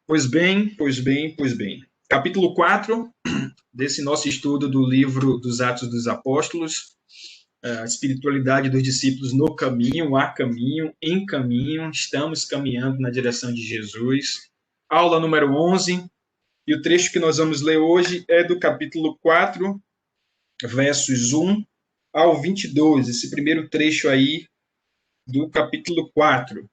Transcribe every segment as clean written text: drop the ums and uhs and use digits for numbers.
Pois bem, pois bem, pois bem. Capítulo 4 desse nosso estudo do livro dos Atos dos Apóstolos, a espiritualidade dos discípulos no caminho, a caminho, em caminho, estamos caminhando na direção de Jesus. Aula número 11, e o trecho que nós vamos ler hoje é do capítulo 4, versos 1 ao 22, esse primeiro trecho aí do capítulo 4.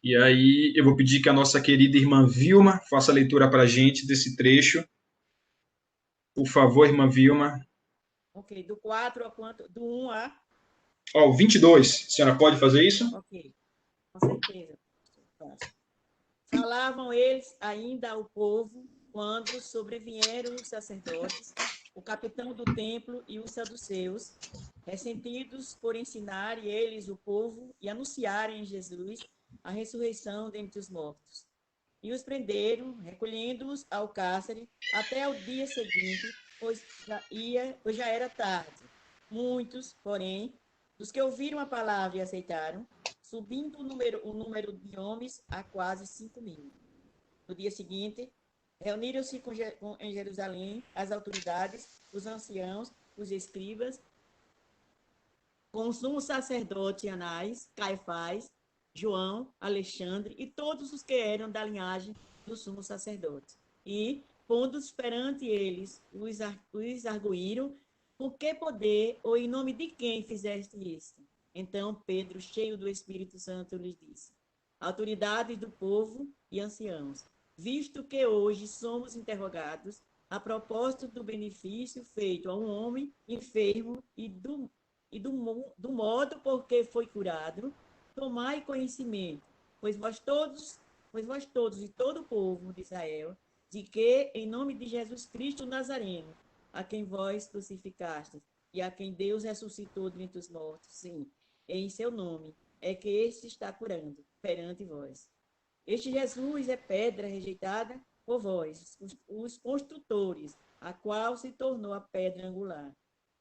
E aí eu vou pedir que a nossa querida irmã Vilma faça a leitura para a gente desse trecho. Por favor, irmã Vilma. Ok, do 4 a quanto? Do 1 a? Ó, o 22. A senhora pode fazer isso? Ok, com certeza. Falavam eles ainda ao povo quando sobrevieram os sacerdotes, o capitão do templo e os saduceus, ressentidos por ensinar eles o povo e anunciarem em Jesus a ressurreição dentre os mortos. E os prenderam, recolhendo-os ao cárcere até o dia seguinte, pois já era tarde. Muitos, porém, dos que ouviram a palavra e aceitaram, subindo o número de homens a quase 5.000. No dia seguinte, reuniram-se em Jerusalém as autoridades, os anciãos, os escribas, com o sumo sacerdote Anás, Caifás, João, Alexandre e todos os que eram da linhagem do sumo sacerdote. E, pondo-os perante eles, os arguíram: por que poder ou em nome de quem fizeste isto? Então Pedro, cheio do Espírito Santo, lhes disse: autoridades do povo e anciãos, visto que hoje somos interrogados a propósito do benefício feito a um homem enfermo e do modo por que foi curado, tomai conhecimento, pois vós todos e todo o povo de Israel, de que, em nome de Jesus Cristo Nazareno, a quem vós crucificastes e a quem Deus ressuscitou dentre os mortos, sim, em seu nome, é que este está curando perante vós. Este Jesus é pedra rejeitada por vós, os construtores, a qual se tornou a pedra angular.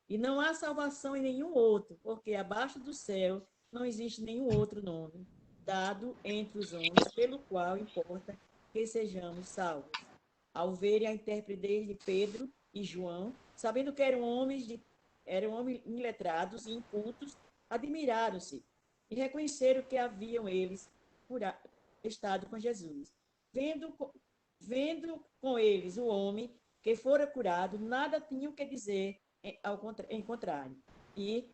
E não há salvação em nenhum outro, porque abaixo do céu não existe nenhum outro nome dado entre os homens pelo qual importa que sejamos salvos. Ao verem a intrepidez de Pedro e João, sabendo que eram homens iletrados e incultos, admiraram-se e reconheceram que haviam eles estado com Jesus. Vendo com eles o homem que fora curado, nada tinham que dizer em contrário. E,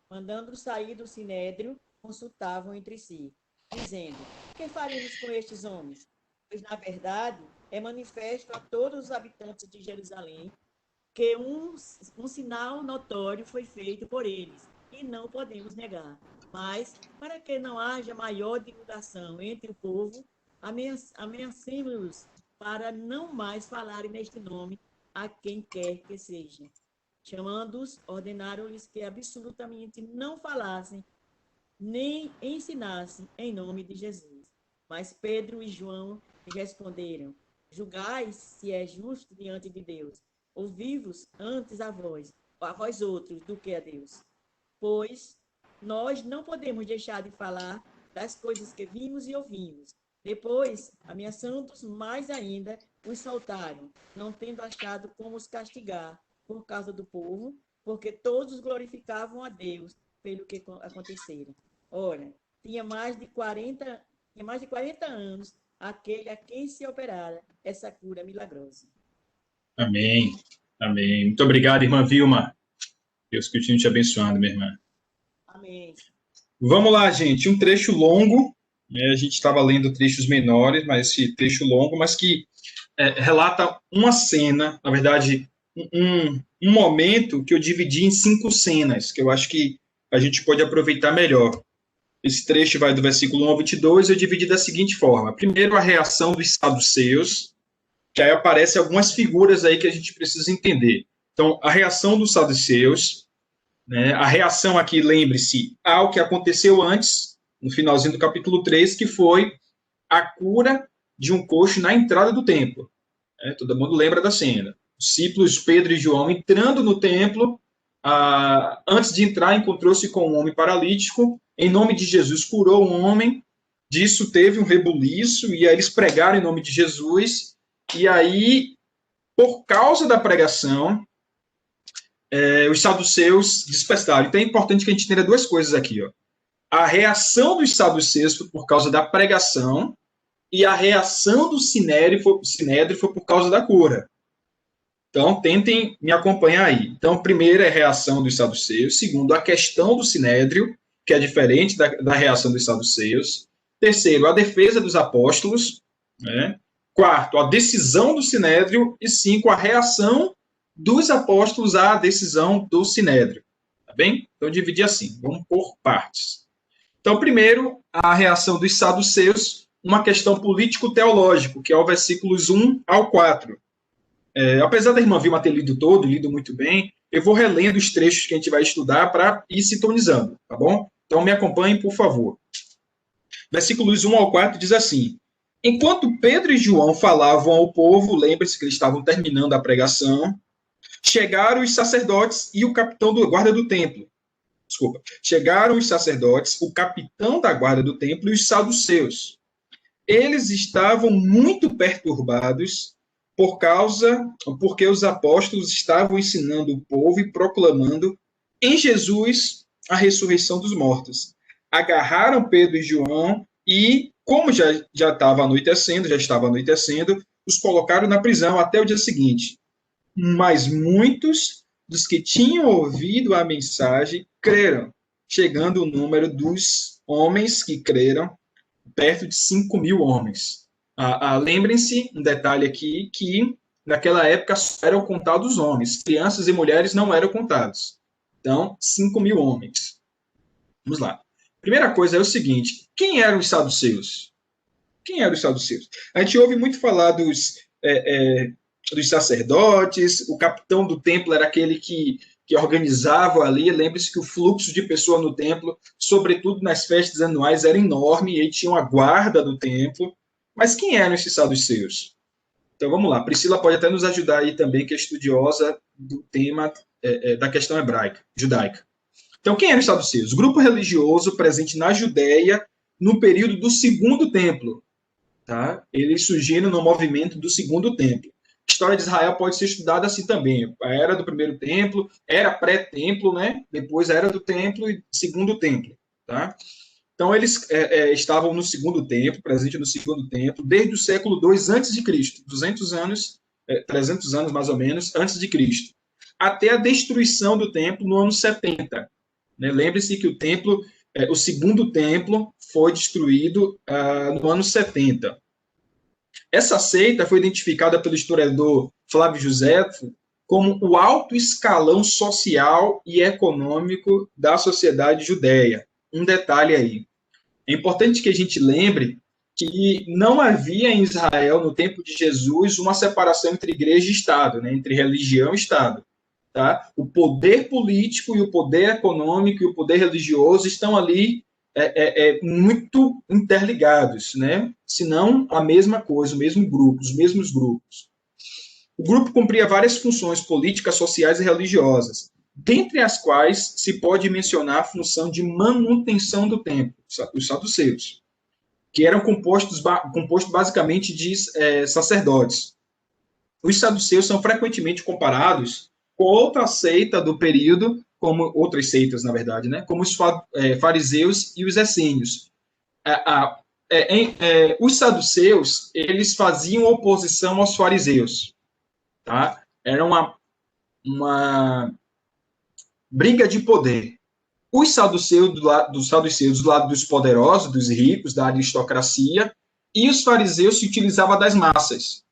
mandando sair do sinédrio, consultavam entre si, dizendo: que faremos com estes homens? Pois, na verdade, é manifesto a todos os habitantes de Jerusalém que um sinal notório foi feito por eles, e não podemos negar. Mas, para que não haja maior divulgação entre o povo, ameacemos-los para não mais falarem neste nome a quem quer que seja. Chamando-os, ordenaram-lhes que absolutamente não falassem nem ensinassem em nome de Jesus. Mas Pedro e João responderam: julgai se é justo diante de Deus, ouvi-vos antes a vós outros, do que a Deus. Pois nós não podemos deixar de falar das coisas que vimos e ouvimos. Depois, ameaçando-os mais ainda, os soltaram, não tendo achado como os castigar por causa do povo, porque todos glorificavam a Deus pelo que acontecera. Ora, tinha mais de 40 anos aquele a quem se operara essa cura milagrosa. Amém. Amém. Muito obrigado, irmã Vilma. Deus continue te abençoando, minha irmã. Amém. Vamos lá, gente. Um trecho longo. A gente estava lendo trechos menores, mas esse trecho longo, mas que relata uma cena, na verdade, um momento que eu dividi em 5 cenas, que eu acho que a gente pode aproveitar melhor. Esse trecho vai do versículo 1 ao 22, eu dividi da seguinte forma. Primeiro, a reação dos saduceus, que aí aparecem algumas figuras aí que a gente precisa entender. Então, a reação dos saduceus, né? A reação aqui, lembre-se, ao que aconteceu antes, no finalzinho do capítulo 3, que foi a cura de um coxo na entrada do templo. Todo mundo lembra da cena. Os discípulos Pedro e João entrando no templo, antes de entrar, encontrou-se com um homem paralítico. Em nome de Jesus, curou um homem. disso teve um rebuliço, e aí eles pregaram em nome de Jesus, e aí, por causa da pregação, os saduceus dispersaram. Então é importante que a gente entenda duas coisas aqui. Ó. A reação dos saduceus foi por causa da pregação, e a reação do sinédrio foi por causa da cura. Então, tentem me acompanhar aí. Então, primeiro é a reação dos saduceus. Segundo, a questão do sinédrio, que é diferente da reação dos saduceus. Terceiro, a defesa dos apóstolos. Né? Quarto, a decisão do sinédrio. E cinco, a reação dos apóstolos à decisão do sinédrio. Tá bem? Então, dividir assim. Vamos por partes. Então, primeiro, a reação dos saduceus, uma questão político-teológico, que é o versículos 1 ao 4. Apesar da irmã Vilma ter lido todo, lido muito bem, eu vou relendo os trechos que a gente vai estudar para ir sintonizando, tá bom? Então, me acompanhem, por favor. Versículos 1 ao 4 diz assim: Enquanto Pedro e João falavam ao povo, lembre-se que eles estavam terminando a pregação, chegaram os sacerdotes e o capitão da guarda do templo. Desculpa. Chegaram os sacerdotes, o capitão da guarda do templo e os saduceus. Eles estavam muito perturbados porque os apóstolos estavam ensinando o povo e proclamando em Jesus a ressurreição dos mortos. Agarraram Pedro e João e, como já estava anoitecendo, os colocaram na prisão até o dia seguinte. Mas muitos dos que tinham ouvido a mensagem creram, chegando o número dos homens que creram perto de 5.000 homens. Lembrem-se, um detalhe aqui, que naquela época só eram contados homens, crianças e mulheres não eram contados. Então, 5.000 homens. Vamos lá. Primeira coisa é o seguinte, quem eram os saduceus? Quem eram os saduceus? A gente ouve muito falar dos sacerdotes, o capitão do templo era aquele que organizava ali. Lembre-se que o fluxo de pessoas no templo, sobretudo nas festas anuais, era enorme, e aí tinha uma guarda do templo. Mas quem eram esses saduceus? Então vamos lá, Priscila pode até nos ajudar aí também, que é estudiosa do tema da questão hebraica, judaica. Então quem eram os saduceus? Grupo religioso presente na Judéia no período do Segundo Templo. Tá? Eles surgiram no movimento do Segundo Templo. A história de Israel pode ser estudada assim também. A era do Primeiro Templo, era pré-templo, né? Depois a era do Templo e Segundo Templo. Tá? Então, eles estavam no Segundo Templo, presente no Segundo Templo, desde o século II a.C., 200 anos, 300 anos mais ou menos, antes de Cristo, até a destruição do templo no ano 70. Né? Lembre-se que o Segundo Templo foi destruído no ano 70. Essa seita foi identificada pelo historiador Flávio Josefo como o alto escalão social e econômico da sociedade judeia. Um detalhe aí. É importante que a gente lembre que não havia em Israel, no tempo de Jesus, uma separação entre igreja e Estado, né? Entre religião e Estado. Tá? O poder político e o poder econômico e o poder religioso estão ali muito interligados, né? Se não a mesma coisa, o mesmo grupo, os mesmos grupos. O grupo cumpria várias funções políticas, sociais e religiosas, dentre as quais se pode mencionar a função de manutenção do templo, os saduceus, que eram compostos basicamente de sacerdotes. Os saduceus são frequentemente comparados com outra seita do período, como outras seitas, na verdade, né? Como os fariseus e os essênios. Os saduceus, eles faziam oposição aos fariseus. Tá? Era uma briga de poder. Os saduceus do lado dos poderosos, dos ricos, da aristocracia, e os fariseus se utilizavam das massas.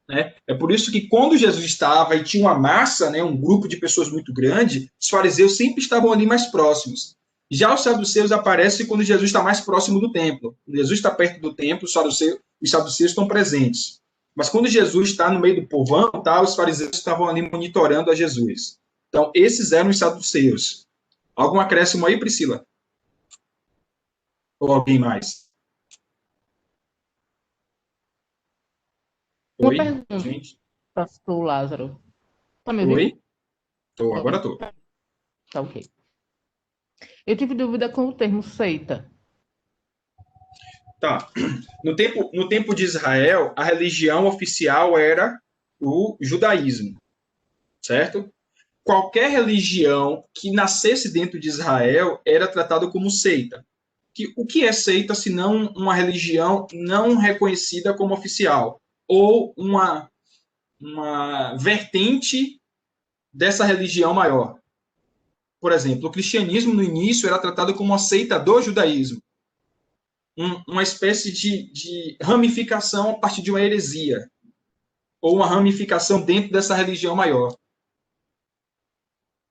Né? É por isso que quando Jesus estava e tinha uma massa, né, um grupo de pessoas muito grande, os fariseus sempre estavam ali mais próximos. Já os saduceus aparecem quando Jesus está mais próximo do templo. Quando Jesus está perto do templo, os saduceus estão presentes. Mas quando Jesus está no meio do povão, tá, os fariseus estavam ali monitorando a Jesus. Então, esses eram os saduceus. Algum acréscimo aí, Priscila? Ou alguém mais? Uma Oi, pergunta, gente? pastor Lázaro. Tá me ouvindo? Oi? Agora estou. Tá ok. Eu tive dúvida com o termo seita. Tá. No tempo de Israel, a religião oficial era o judaísmo, certo? Qualquer religião que nascesse dentro de Israel era tratada como seita. O que é seita se não uma religião não reconhecida como oficial? Ou uma vertente dessa religião maior? Por exemplo, o cristianismo no início era tratado como uma seita do judaísmo. Uma espécie de ramificação a partir de uma heresia. Ou uma ramificação dentro dessa religião maior.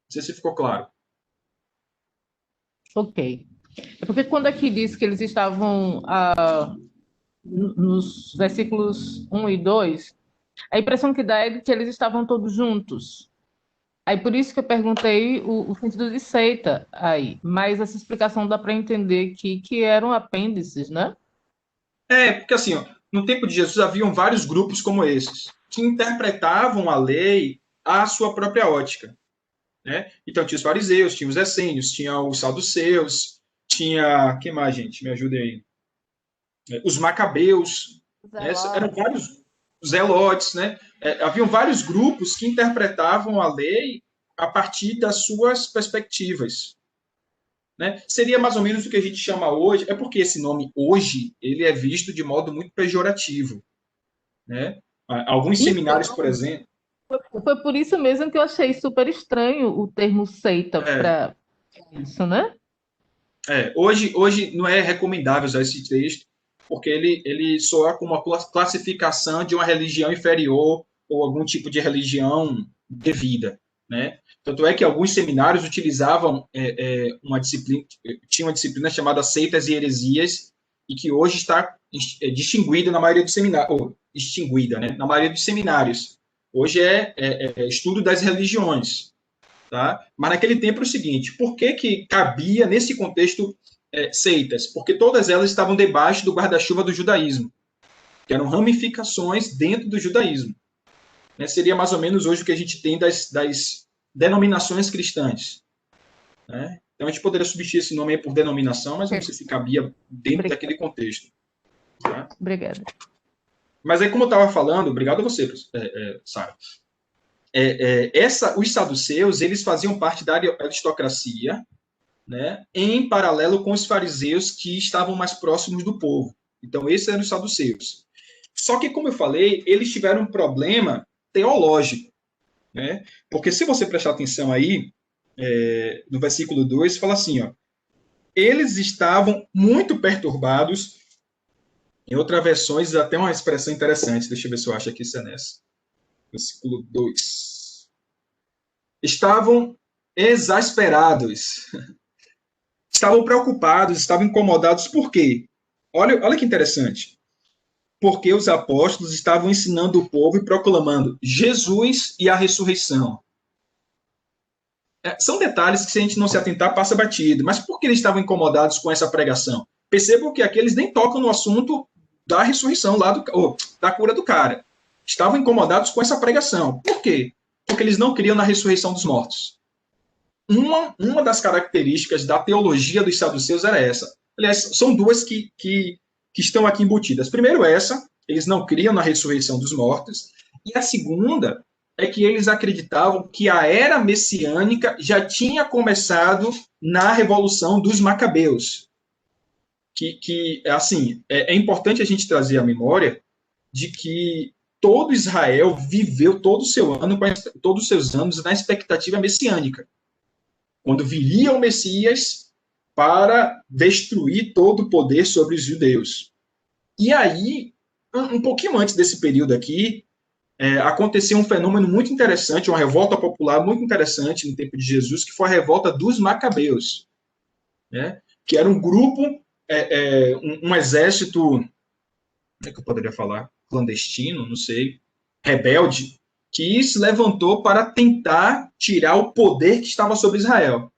Não sei se ficou claro. Ok. É porque quando aqui diz que eles estavam nos versículos 1 e 2, a impressão que dá é de que eles estavam todos juntos. Aí por isso que eu perguntei o sentido de seita aí. Mas essa explicação dá para entender que eram apêndices, né? Porque assim, ó, no tempo de Jesus haviam vários grupos como esses, que interpretavam a lei à sua própria ótica. Né? Então tinha os fariseus, tinha os essênios, tinha os saduceus, tinha... que mais, gente? Me ajude aí. Os macabeus, né? Eram vários zelotes, né? Haviam vários grupos que interpretavam a lei a partir das suas perspectivas. Né? Seria mais ou menos o que a gente chama hoje, é porque esse nome hoje ele é visto de modo muito pejorativo. Né? Alguns seminários, por exemplo... Foi por isso mesmo que eu achei super estranho o termo seita para isso, né? Hoje não é recomendável usar esse texto, porque ele soa como uma classificação de uma religião inferior ou algum tipo de religião devida. Né? Tanto é que alguns seminários utilizavam uma disciplina, tinha uma disciplina chamada Seitas e Heresias, e que hoje está distinguida na maioria dos seminários, ou extinguida, né? Na maioria dos seminários. Hoje é estudo das religiões. Tá? Mas naquele tempo é o seguinte, por que cabia nesse contexto seitas? Porque todas elas estavam debaixo do guarda-chuva do judaísmo, que eram ramificações dentro do judaísmo. Né? Seria mais ou menos hoje o que a gente tem das denominações cristãs. Né? Então a gente poderia substituir esse nome aí por denominação, mas não sei se cabia dentro daquele contexto. Tá? Obrigada. Mas aí, como eu estava falando, obrigado a você, Sara. Os saduceus, eles faziam parte da aristocracia, né, em paralelo com os fariseus que estavam mais próximos do povo. Então, esses eram os saduceus. Só que, como eu falei, eles tiveram um problema teológico. Né? Porque se você prestar atenção aí, no versículo 2, fala assim, ó, eles estavam muito perturbados. Em outras versões, até uma expressão interessante, deixa eu ver se eu acho aqui se é nessa. Versículo 2. Estavam exasperados. Estavam preocupados, estavam incomodados. Por quê? Olha que interessante. Porque os apóstolos estavam ensinando o povo e proclamando Jesus e a ressurreição. São detalhes que, se a gente não se atentar, passa batido. Mas por que eles estavam incomodados com essa pregação? Percebam que aqueles nem tocam no assunto da ressurreição, da cura do cara. Estavam incomodados com essa pregação. Por quê? Porque eles não criam na ressurreição dos mortos. Uma das características da teologia dos saduceus era essa. Aliás, são duas que estão aqui embutidas. Primeiro, eles não criam na ressurreição dos mortos. E a segunda é que eles acreditavam que a era messiânica já tinha começado na Revolução dos Macabeus. Assim, é importante a gente trazer a memória de que todo Israel viveu todos os seus anos na expectativa messiânica. Quando viria o Messias para destruir todo o poder sobre os judeus. E aí, um pouquinho antes desse período aqui, aconteceu um fenômeno muito interessante, uma revolta popular muito interessante no tempo de Jesus, que foi a revolta dos Macabeus, né? Que era um grupo, um exército, como é que eu poderia falar? Clandestino, não sei, rebelde, que se levantou para tentar tirar o poder que estava sobre Israel.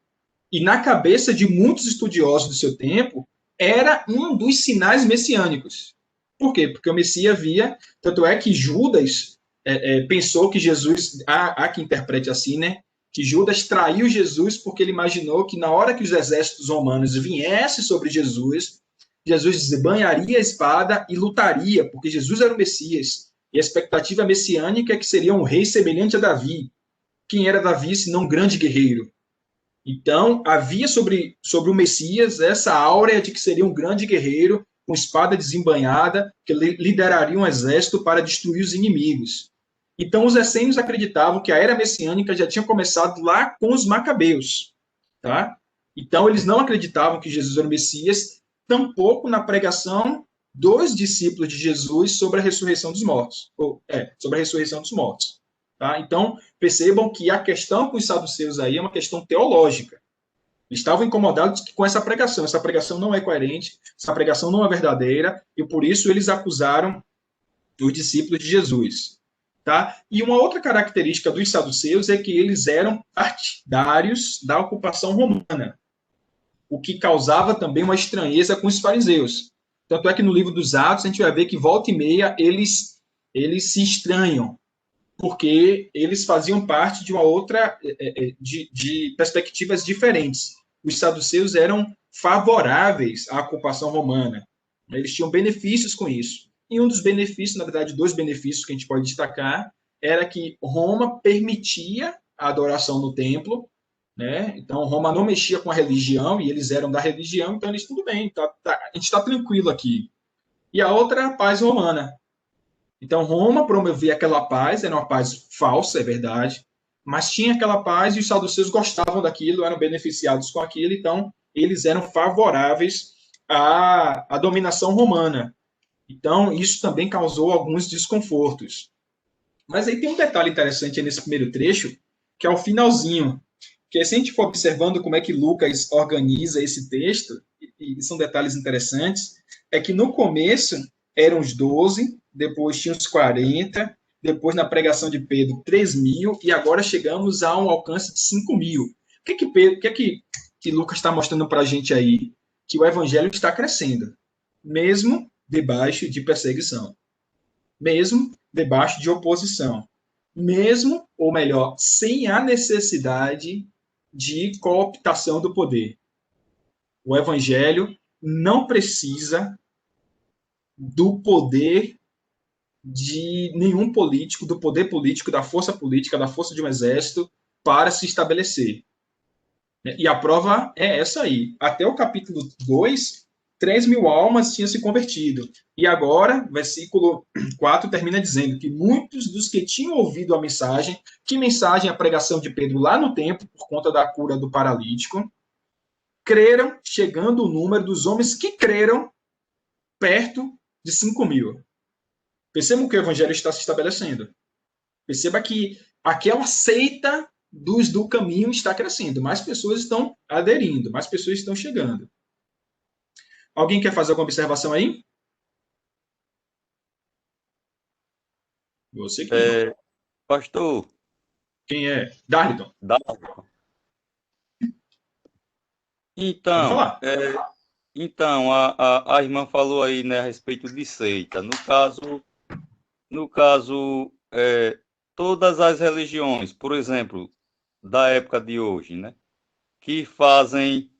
E na cabeça de muitos estudiosos do seu tempo, era um dos sinais messiânicos. Por quê? Porque o Messias via, tanto é que Judas pensou que Jesus, há que interprete assim, né? Que Judas traiu Jesus porque ele imaginou que na hora que os exércitos romanos viessem sobre Jesus, Jesus desbanharia a espada e lutaria, porque Jesus era o Messias. E a expectativa messiânica é que seria um rei semelhante a Davi. Quem era Davi, senão um grande guerreiro? Então, havia sobre o Messias essa áurea de que seria um grande guerreiro, com espada desembainhada, que lideraria um exército para destruir os inimigos. Então, os essênios acreditavam que a era messiânica já tinha começado lá com os macabeus. Tá? Então, eles não acreditavam que Jesus era o Messias, tampouco na pregação dos discípulos de Jesus sobre a ressurreição dos mortos. Sobre a ressurreição dos mortos. Tá? Então, percebam que a questão com os saduceus aí é uma questão teológica. Eles estavam incomodados com essa pregação. Essa pregação não é coerente, essa pregação não é verdadeira, e por isso eles acusaram os discípulos de Jesus. Tá? E uma outra característica dos saduceus é que eles eram partidários da ocupação romana, o que causava também uma estranheza com os fariseus. Tanto é que no livro dos Atos a gente vai ver que volta e meia eles se estranham, porque eles faziam parte de uma outra, de perspectivas diferentes. Os saduceus eram favoráveis à ocupação romana. Eles tinham benefícios com isso. E um dos benefícios, na verdade, dois benefícios que a gente pode destacar, era que Roma permitia a adoração no templo, né? Então, Roma não mexia com a religião, e eles eram da religião, então eles, tudo bem, a gente está tranquilo aqui. E a outra, a paz romana. Então, Roma promovia aquela paz, era uma paz falsa, é verdade, mas tinha aquela paz e os saduceus gostavam daquilo, eram beneficiados com aquilo, então eles eram favoráveis à dominação romana. Então, isso também causou alguns desconfortos. Mas aí tem um detalhe interessante nesse primeiro trecho, que é o finalzinho, que se a gente for observando como é que Lucas organiza esse texto, e são detalhes interessantes, é que no começo eram os 12, depois tinha os 40, depois na pregação de Pedro 3.000, e agora chegamos a um alcance de 5.000. O que Lucas está mostrando para a gente aí? Que o evangelho está crescendo, mesmo debaixo de perseguição, mesmo debaixo de oposição, mesmo, ou melhor, sem a necessidade de cooptação do poder. O evangelho não precisa do poder de nenhum político, do poder político, da força de um exército para se estabelecer. E a prova é essa aí. Até o capítulo 2, 3.000 almas tinham se convertido. E agora, versículo 4 termina dizendo que muitos dos que tinham ouvido a mensagem, que mensagem? A pregação de Pedro lá no templo, por conta da cura do paralítico, creram, chegando o número dos homens que creram perto de 5.000. Percebam que o evangelho está se estabelecendo. Perceba que aquela seita do caminho está crescendo. Mais pessoas estão aderindo, mais pessoas estão chegando. Alguém quer fazer alguma observação aí? Você que Pastor. Quem é? Darlington. Então, a irmã falou aí, né, a respeito de seita. No caso, todas as religiões, por exemplo, da época de hoje, né, que fazem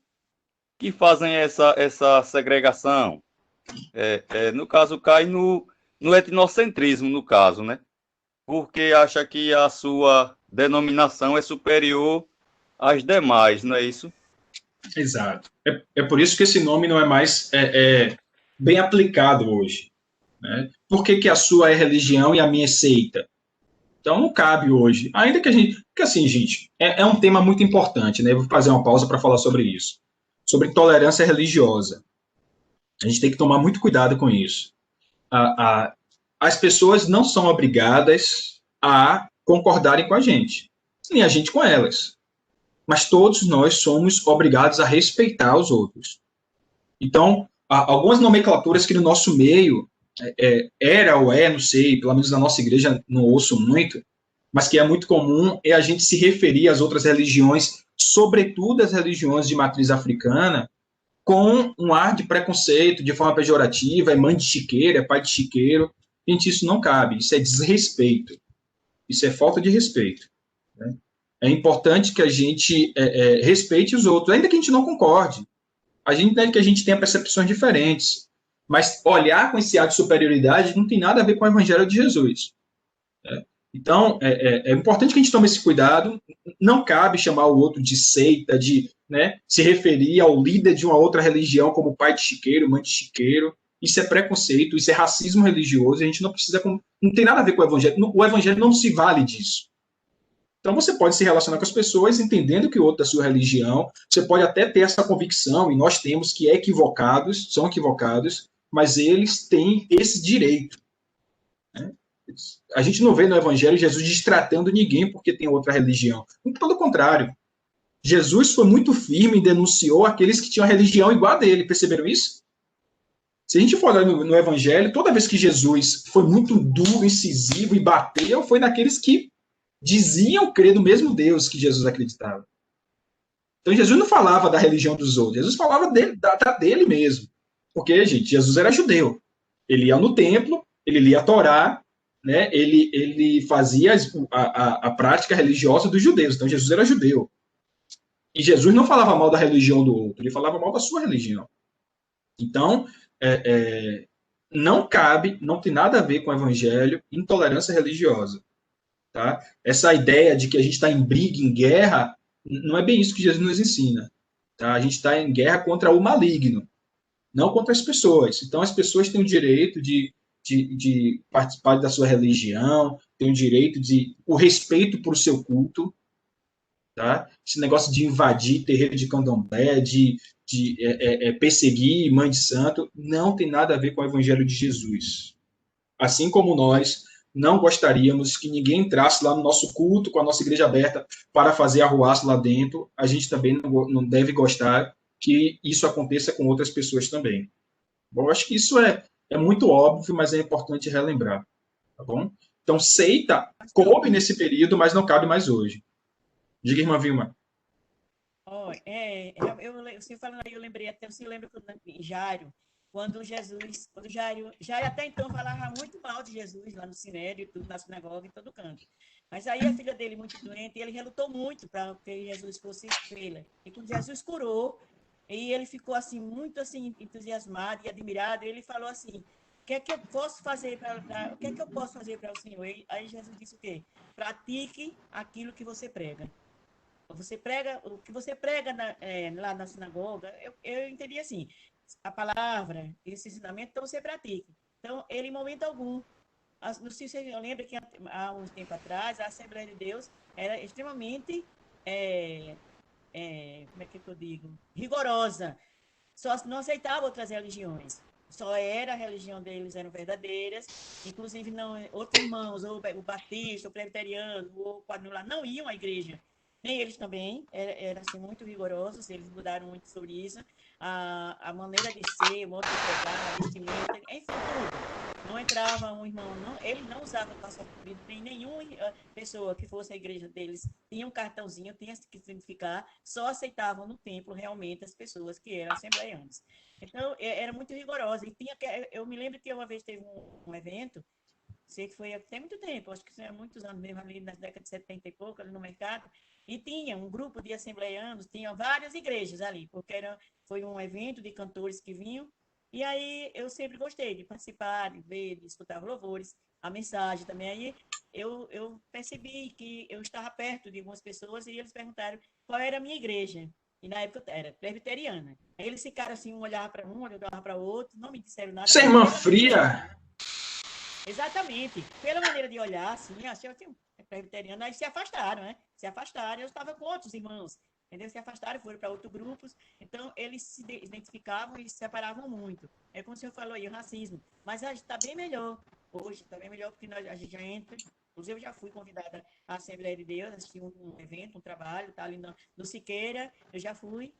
essa segregação, no caso, cai no etnocentrismo, no caso, né, porque acha que a sua denominação é superior às demais, não é isso? Exato. É por isso que esse nome não é mais bem aplicado hoje. Né? Por que a sua é religião e a minha é seita? Então não cabe hoje. Ainda que a gente... Porque assim, gente, é um tema muito importante, né? Eu vou fazer uma pausa para falar sobre isso. Sobre tolerância religiosa. A gente tem que tomar muito cuidado com isso. As pessoas não são obrigadas a concordarem com a gente. Nem a gente com elas. Mas todos nós somos obrigados a respeitar os outros. Então, há algumas nomenclaturas que no nosso meio era ou não sei, pelo menos na nossa igreja não ouço muito, mas que é muito comum, é a gente se referir às outras religiões, sobretudo as religiões de matriz africana, com um ar de preconceito, de forma pejorativa, é mãe de chiqueiro, é pai de chiqueiro. Gente, isso não cabe, isso é desrespeito. Isso é falta de respeito. Né? É importante que a gente respeite os outros, ainda que a gente não concorde. A gente entende que a gente tem percepções diferentes, mas olhar com esse ar de superioridade não tem nada a ver com o evangelho de Jesus. Né? Então, é importante que a gente tome esse cuidado. Não cabe chamar o outro de seita, de, né, se referir ao líder de uma outra religião como pai de chiqueiro, mãe de chiqueiro. Isso é preconceito, isso é racismo religioso. A gente não precisa, não tem nada a ver com o evangelho. O evangelho não se vale disso. Então, você pode se relacionar com as pessoas entendendo que o outro é da sua religião. Você pode até ter essa convicção, e nós temos, que são equivocados, mas eles têm esse direito. Né? A gente não vê no Evangelho Jesus destratando ninguém porque tem outra religião. Muito pelo contrário. Jesus foi muito firme e denunciou aqueles que tinham a religião igual a dele. Perceberam isso? Se a gente for olhar no Evangelho, toda vez que Jesus foi muito duro, incisivo e bateu, foi naqueles que diziam crer no mesmo Deus que Jesus acreditava. Então, Jesus não falava da religião dos outros. Jesus falava dele mesmo. Porque, gente, Jesus era judeu. Ele ia no templo, ele lia a Torá, né? Ele fazia a prática religiosa dos judeus. Então, Jesus era judeu. E Jesus não falava mal da religião do outro, ele falava mal da sua religião. Então, não cabe, não tem nada a ver com o evangelho, intolerância religiosa. Tá? Essa ideia de que a gente está em briga, em guerra, não é bem isso que Jesus nos ensina. Tá? A gente está em guerra contra o maligno, não contra as pessoas. Então, as pessoas têm o direito de participar da sua religião, têm o direito o respeito por seu culto. Tá? Esse negócio de invadir terreiro de candomblé, de perseguir mãe de santo, não tem nada a ver com o evangelho de Jesus. Assim como nós não gostaríamos que ninguém entrasse lá no nosso culto, com a nossa igreja aberta, para fazer arruaça lá dentro, a gente também não deve gostar que isso aconteça com outras pessoas também. Bom, eu acho que isso é muito óbvio, mas é importante relembrar. Tá bom? Então, seita coube nesse período, mas não cabe mais hoje. Diga, irmã Vilma. Você falando aí, eu lembrei até, você lembra em Jairo, quando Jairo até então falava muito mal de Jesus lá no Sinédrio, tudo, na sinagoga, em todo canto. Mas aí a filha dele, muito doente, ele relutou muito para que Jesus fosse vê-la. E quando Jesus curou, e ele ficou assim, muito assim, entusiasmado e admirado, e ele falou assim: o que é que eu posso fazer para o Senhor? Aí Jesus disse o quê? Pratique aquilo que você prega. O que você prega lá na sinagoga, eu entendi assim, a palavra, esse ensinamento, então você pratique. Então, ele, em momento algum, não sei se você lembra que há um tempo atrás, a Assembleia de Deus era extremamente, como é que eu digo, rigorosa. Só não aceitava outras religiões. Só era a religião deles, eram verdadeiras. Inclusive, outros irmãos, ou o batista, o presbiteriano, ou o quadrangular, não iam à igreja. Nem eles também, eram assim, muito rigorosos, eles mudaram muito sobre isso. A maneira de ser, o modo de pregar, a vestimenta, enfim, tudo. Não entrava um irmão, eles não usavam calça comprida, nem nenhuma pessoa que fosse à igreja deles tinha um cartãozinho, tinha que identificar, só aceitavam no templo realmente as pessoas que eram assembleianos. Então, era muito rigorosa. E eu me lembro que uma vez teve um evento, sei que foi até muito tempo, acho que foi há muitos anos mesmo, ali nas décadas de 70 e pouco, ali no mercado, e tinha um grupo de assembleianos, tinha várias igrejas ali, porque foi um evento de cantores que vinham, e aí eu sempre gostei de participar, de ver, de escutar louvores, a mensagem também. Aí eu percebi que eu estava perto de algumas pessoas e eles perguntaram qual era a minha igreja. E na época era presbiteriana. Aí eles ficaram assim, um olhava para um, outro olhava para o outro, não me disseram nada. Você é irmã fria? Exatamente. Pela maneira de olhar, assim, presbiteriano, aí se afastaram, né? Se afastaram. Eu estava com outros irmãos, entendeu? Se afastaram, foram para outros grupos. Então, eles se identificavam e se separavam muito. É como o senhor falou aí, o racismo. Mas a gente está bem melhor hoje, está bem melhor porque a gente já entra. Inclusive, eu já fui convidada à Assembleia de Deus, assistir um evento, um trabalho, tá ali no Siqueira, eu já fui.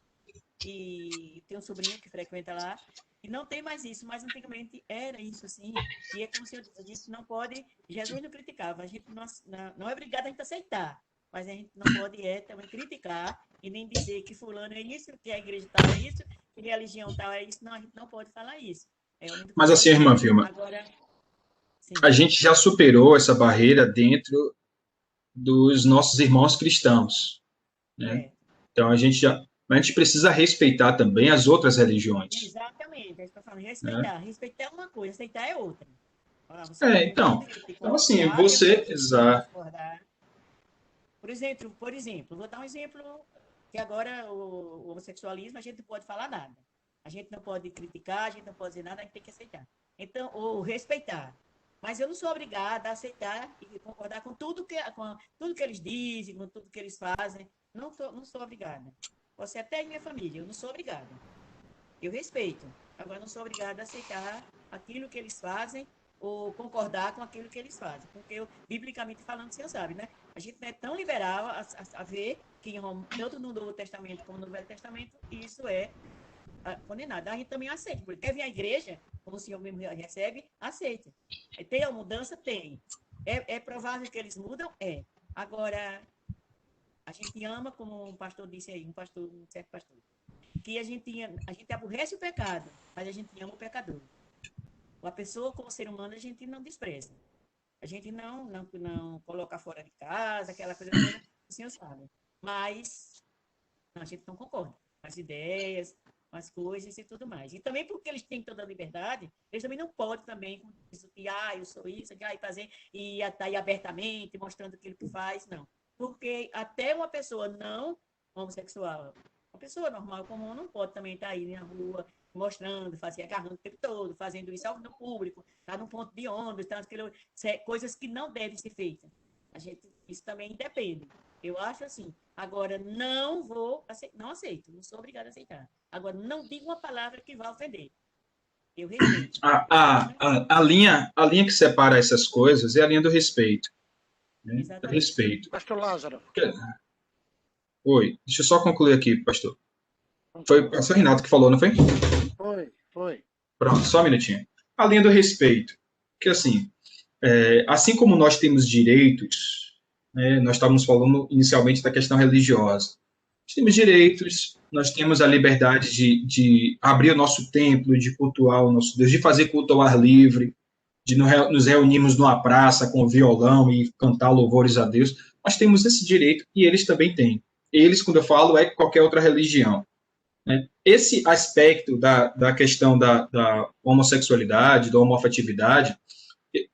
E tem um sobrinho que frequenta lá. E não tem mais isso, mas antigamente era isso, assim. E é como se eu disse, a gente não pode... Jesus não criticava, a gente não é obrigado a gente aceitar, mas a gente não pode também criticar e nem dizer que fulano é isso, que a igreja tal é isso, que religião tal é isso. Não, a gente não pode falar isso. Mas assim, irmã Vilma, agora, a gente já superou essa barreira dentro dos nossos irmãos cristãos, né? Então, a gente mas a gente precisa respeitar também as outras religiões. Exatamente, é isso que eu falo, respeitar. Respeitar é uma coisa, aceitar é outra. Você Então, então assim, concordar, você, eu exato. discordar. Por exemplo, vou dar um exemplo que agora o homossexualismo a gente não pode falar nada. A gente não pode criticar, a gente não pode dizer nada, a gente tem que aceitar. Então, ou respeitar. Mas eu não sou obrigada a aceitar e concordar com tudo que eles dizem, com tudo que eles fazem. Não sou obrigada. Você até minha família, eu não sou obrigada. Eu respeito. Agora, não sou obrigada a aceitar aquilo que eles fazem ou concordar com aquilo que eles fazem. Porque, biblicamente falando, você sabe, né? A gente não é tão liberal a ver que, tanto no Novo Testamento como no Velho Testamento, isso é condenado. A gente também aceita. Porque quer vir à igreja, como o Senhor mesmo recebe, aceita. Tem a mudança? Tem. É provável que eles mudam? É. Agora, a gente ama, como um pastor disse aí, um certo pastor, que a gente aborrece o pecado, mas a gente ama o pecador. A pessoa, como ser humano, a gente não despreza. A gente não coloca fora de casa, aquela coisa toda, o senhor sabe. Mas a gente não concorda com as ideias, com as coisas e tudo mais. E também porque eles têm toda a liberdade, eles também não podem também, com isso que, eu sou isso, e fazer, e tá aí abertamente, mostrando aquilo que faz, não. Porque até uma pessoa não homossexual, uma pessoa normal, comum, não pode também estar aí na rua mostrando, agarrando o tempo todo, fazendo isso no público, tá no ponto de ônibus, tá, coisas que não devem ser feitas. Isso também depende. Eu acho assim. Agora, não aceito, não sou obrigada a aceitar. Agora, não digo uma palavra que vá ofender. Eu respeito. A linha que separa essas coisas é a linha do respeito. Né? Do respeito. Pastor Lázaro. Oi, deixa eu só concluir aqui, pastor. Foi o pastor Renato que falou, não foi? Foi. Pronto, só um minutinho. A linha do respeito. Que assim, assim como nós temos direitos, né, nós estávamos falando inicialmente da questão religiosa. Nós temos direitos, nós temos a liberdade de abrir o nosso templo, de cultuar o nosso Deus, de fazer culto ao ar livre, de nos reunirmos numa praça com violão e cantar louvores a Deus. Nós temos esse direito e eles também têm. Eles, quando eu falo, é qualquer outra religião. Né? Esse aspecto da questão da homossexualidade, da homoafetividade,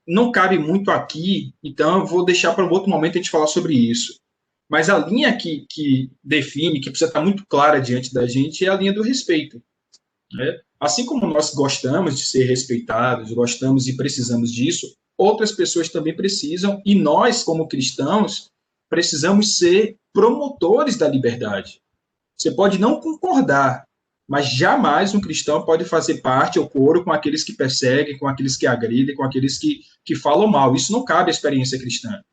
não cabe muito aqui, então eu vou deixar para um outro momento a gente falar sobre isso. Mas a linha que define, que precisa estar muito clara diante da gente, é a linha do respeito. Né? Assim como nós gostamos de ser respeitados, gostamos e precisamos disso, outras pessoas também precisam, e nós, como cristãos, precisamos ser promotores da liberdade. Você pode não concordar, mas jamais um cristão pode fazer parte ou coro com aqueles que perseguem, com aqueles que agridem, com aqueles que falam mal. Isso não cabe à experiência cristã.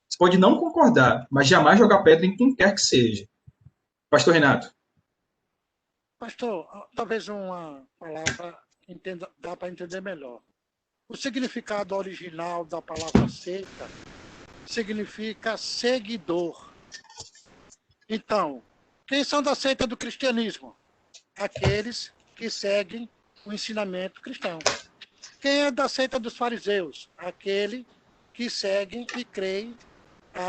Você pode não concordar, mas jamais jogar pedra em quem quer que seja. Pastor Renato. Pastor, talvez uma palavra dá para entender melhor. O significado original da palavra seita significa seguidor. Então, quem são da seita do cristianismo? Aqueles que seguem o ensinamento cristão. Quem é da seita dos fariseus? Aquele que seguem e creem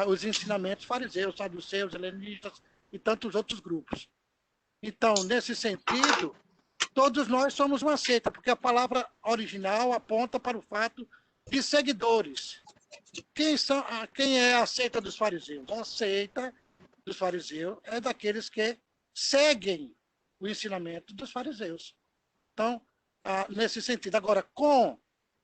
os ensinamentos fariseus, saduceus, helenistas e tantos outros grupos. Então, nesse sentido, todos nós somos uma seita, porque a palavra original aponta para o fato de seguidores. Quem é a seita dos fariseus? A seita dos fariseus é daqueles que seguem o ensinamento dos fariseus. Então, nesse sentido. Agora, com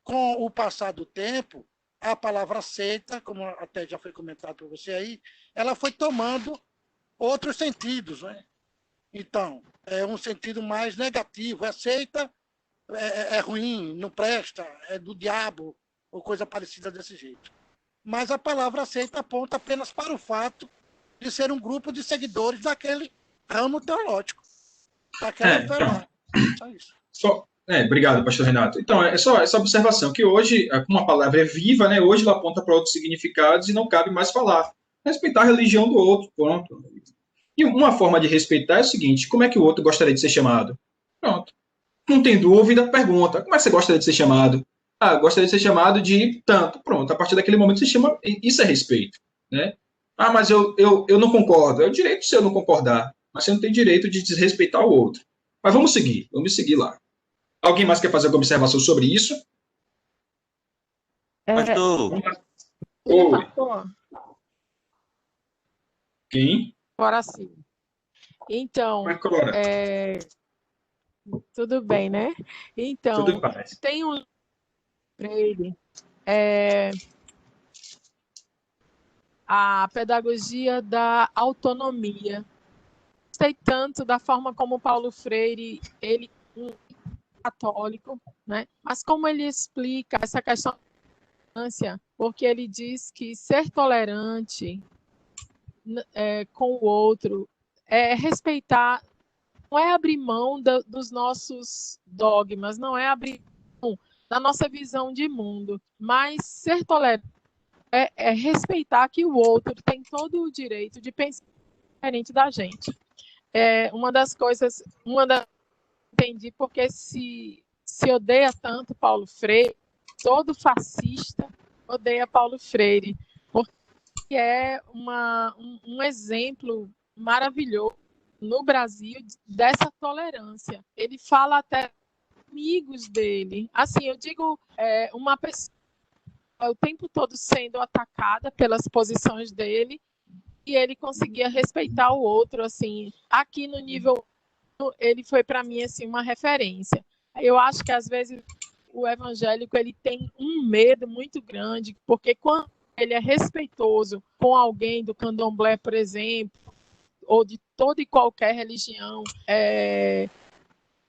o passar do tempo, a palavra seita, como até já foi comentado por você aí, ela foi tomando outros sentidos, né? Então, é um sentido mais negativo. A seita é ruim, não presta, é do diabo, ou coisa parecida desse jeito. Mas a palavra seita aponta apenas para o fato de ser um grupo de seguidores daquele ramo teológico. Só isso. Obrigado, pastor Renato. Então, é só essa observação, que hoje, como a palavra é viva, né, hoje ela aponta para outros significados e não cabe mais falar. Respeitar a religião do outro, pronto. E uma forma de respeitar é o seguinte: como é que o outro gostaria de ser chamado? Pronto. Não tem dúvida, pergunta. Como é que você gostaria de ser chamado? Gostaria de ser chamado de tanto. Pronto, a partir daquele momento você chama. Isso é respeito. Né? Mas eu não concordo. É o direito seu não concordar. mas você não tem direito de desrespeitar o outro. Mas vamos seguir lá. Alguém mais quer fazer alguma observação sobre isso? Pastor, Oi. Pastor, Quem? agora sim. Então, Mas, Cora, tudo bem, né? tudo Então, em paz. tem um Freire, é, a pedagogia da autonomia. Gostei tanto da forma como Paulo Freire, ele um católico, né? Mas como ele explica essa questão da tolerância, porque ele diz que ser tolerante com o outro é respeitar, não é abrir mão dos nossos dogmas, não é abrir mão da nossa visão de mundo, mas ser tolerante é respeitar que o outro tem todo o direito de pensar diferente da gente. Uma das coisas, entendi porque se odeia tanto Paulo Freire, todo fascista odeia Paulo Freire, porque é um exemplo maravilhoso no Brasil dessa tolerância. Ele fala até amigos dele. Assim, eu digo, uma pessoa o tempo todo sendo atacada pelas posições dele e ele conseguia respeitar o outro, assim, aqui no nível ele foi para mim assim uma referência. Eu acho que às vezes o evangélico ele tem um medo muito grande, porque quando ele é respeitoso com alguém do candomblé, por exemplo, ou de toda e qualquer religião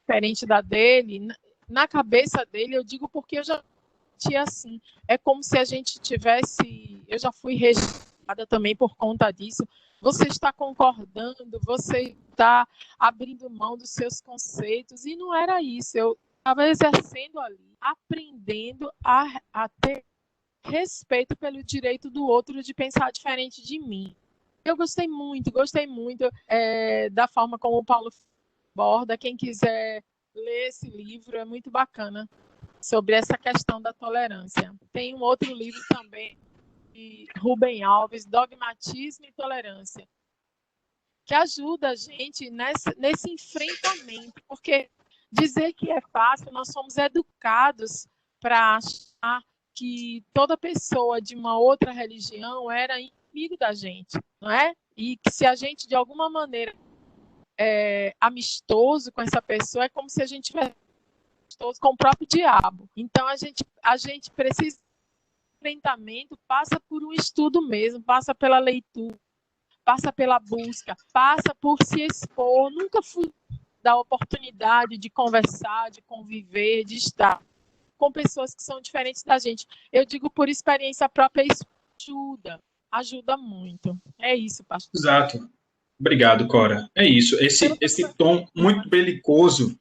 diferente da dele, na cabeça dele, eu digo porque eu já tinha assim, é como se a gente tivesse, eu já fui rejeitada também por conta disso, você está concordando, você está abrindo mão dos seus conceitos, e não era isso, eu estava exercendo ali, aprendendo a ter respeito pelo direito do outro de pensar diferente de mim. Eu gostei muito da forma como o Paulo aborda. Quem quiser ler esse livro, é muito bacana, sobre essa questão da tolerância. Tem um outro livro também, de Rubem Alves, Dogmatismo e Tolerância, que ajuda a gente nesse enfrentamento, porque dizer que é fácil, nós somos educados para achar que toda pessoa de uma outra religião era inimigo da gente, não é? E que se a gente, de alguma maneira, é amistoso com essa pessoa, é como se a gente tivesse amistoso com o próprio diabo. Então, a gente precisa, enfrentamento passa por um estudo mesmo, passa pela leitura, passa pela busca, passa por se expor, nunca dar oportunidade de conversar, de conviver, de estar com pessoas que são diferentes da gente. Eu digo por experiência própria, isso ajuda muito. É isso, pastor. Exato. Obrigado, Cora. É isso. Esse tom muito belicoso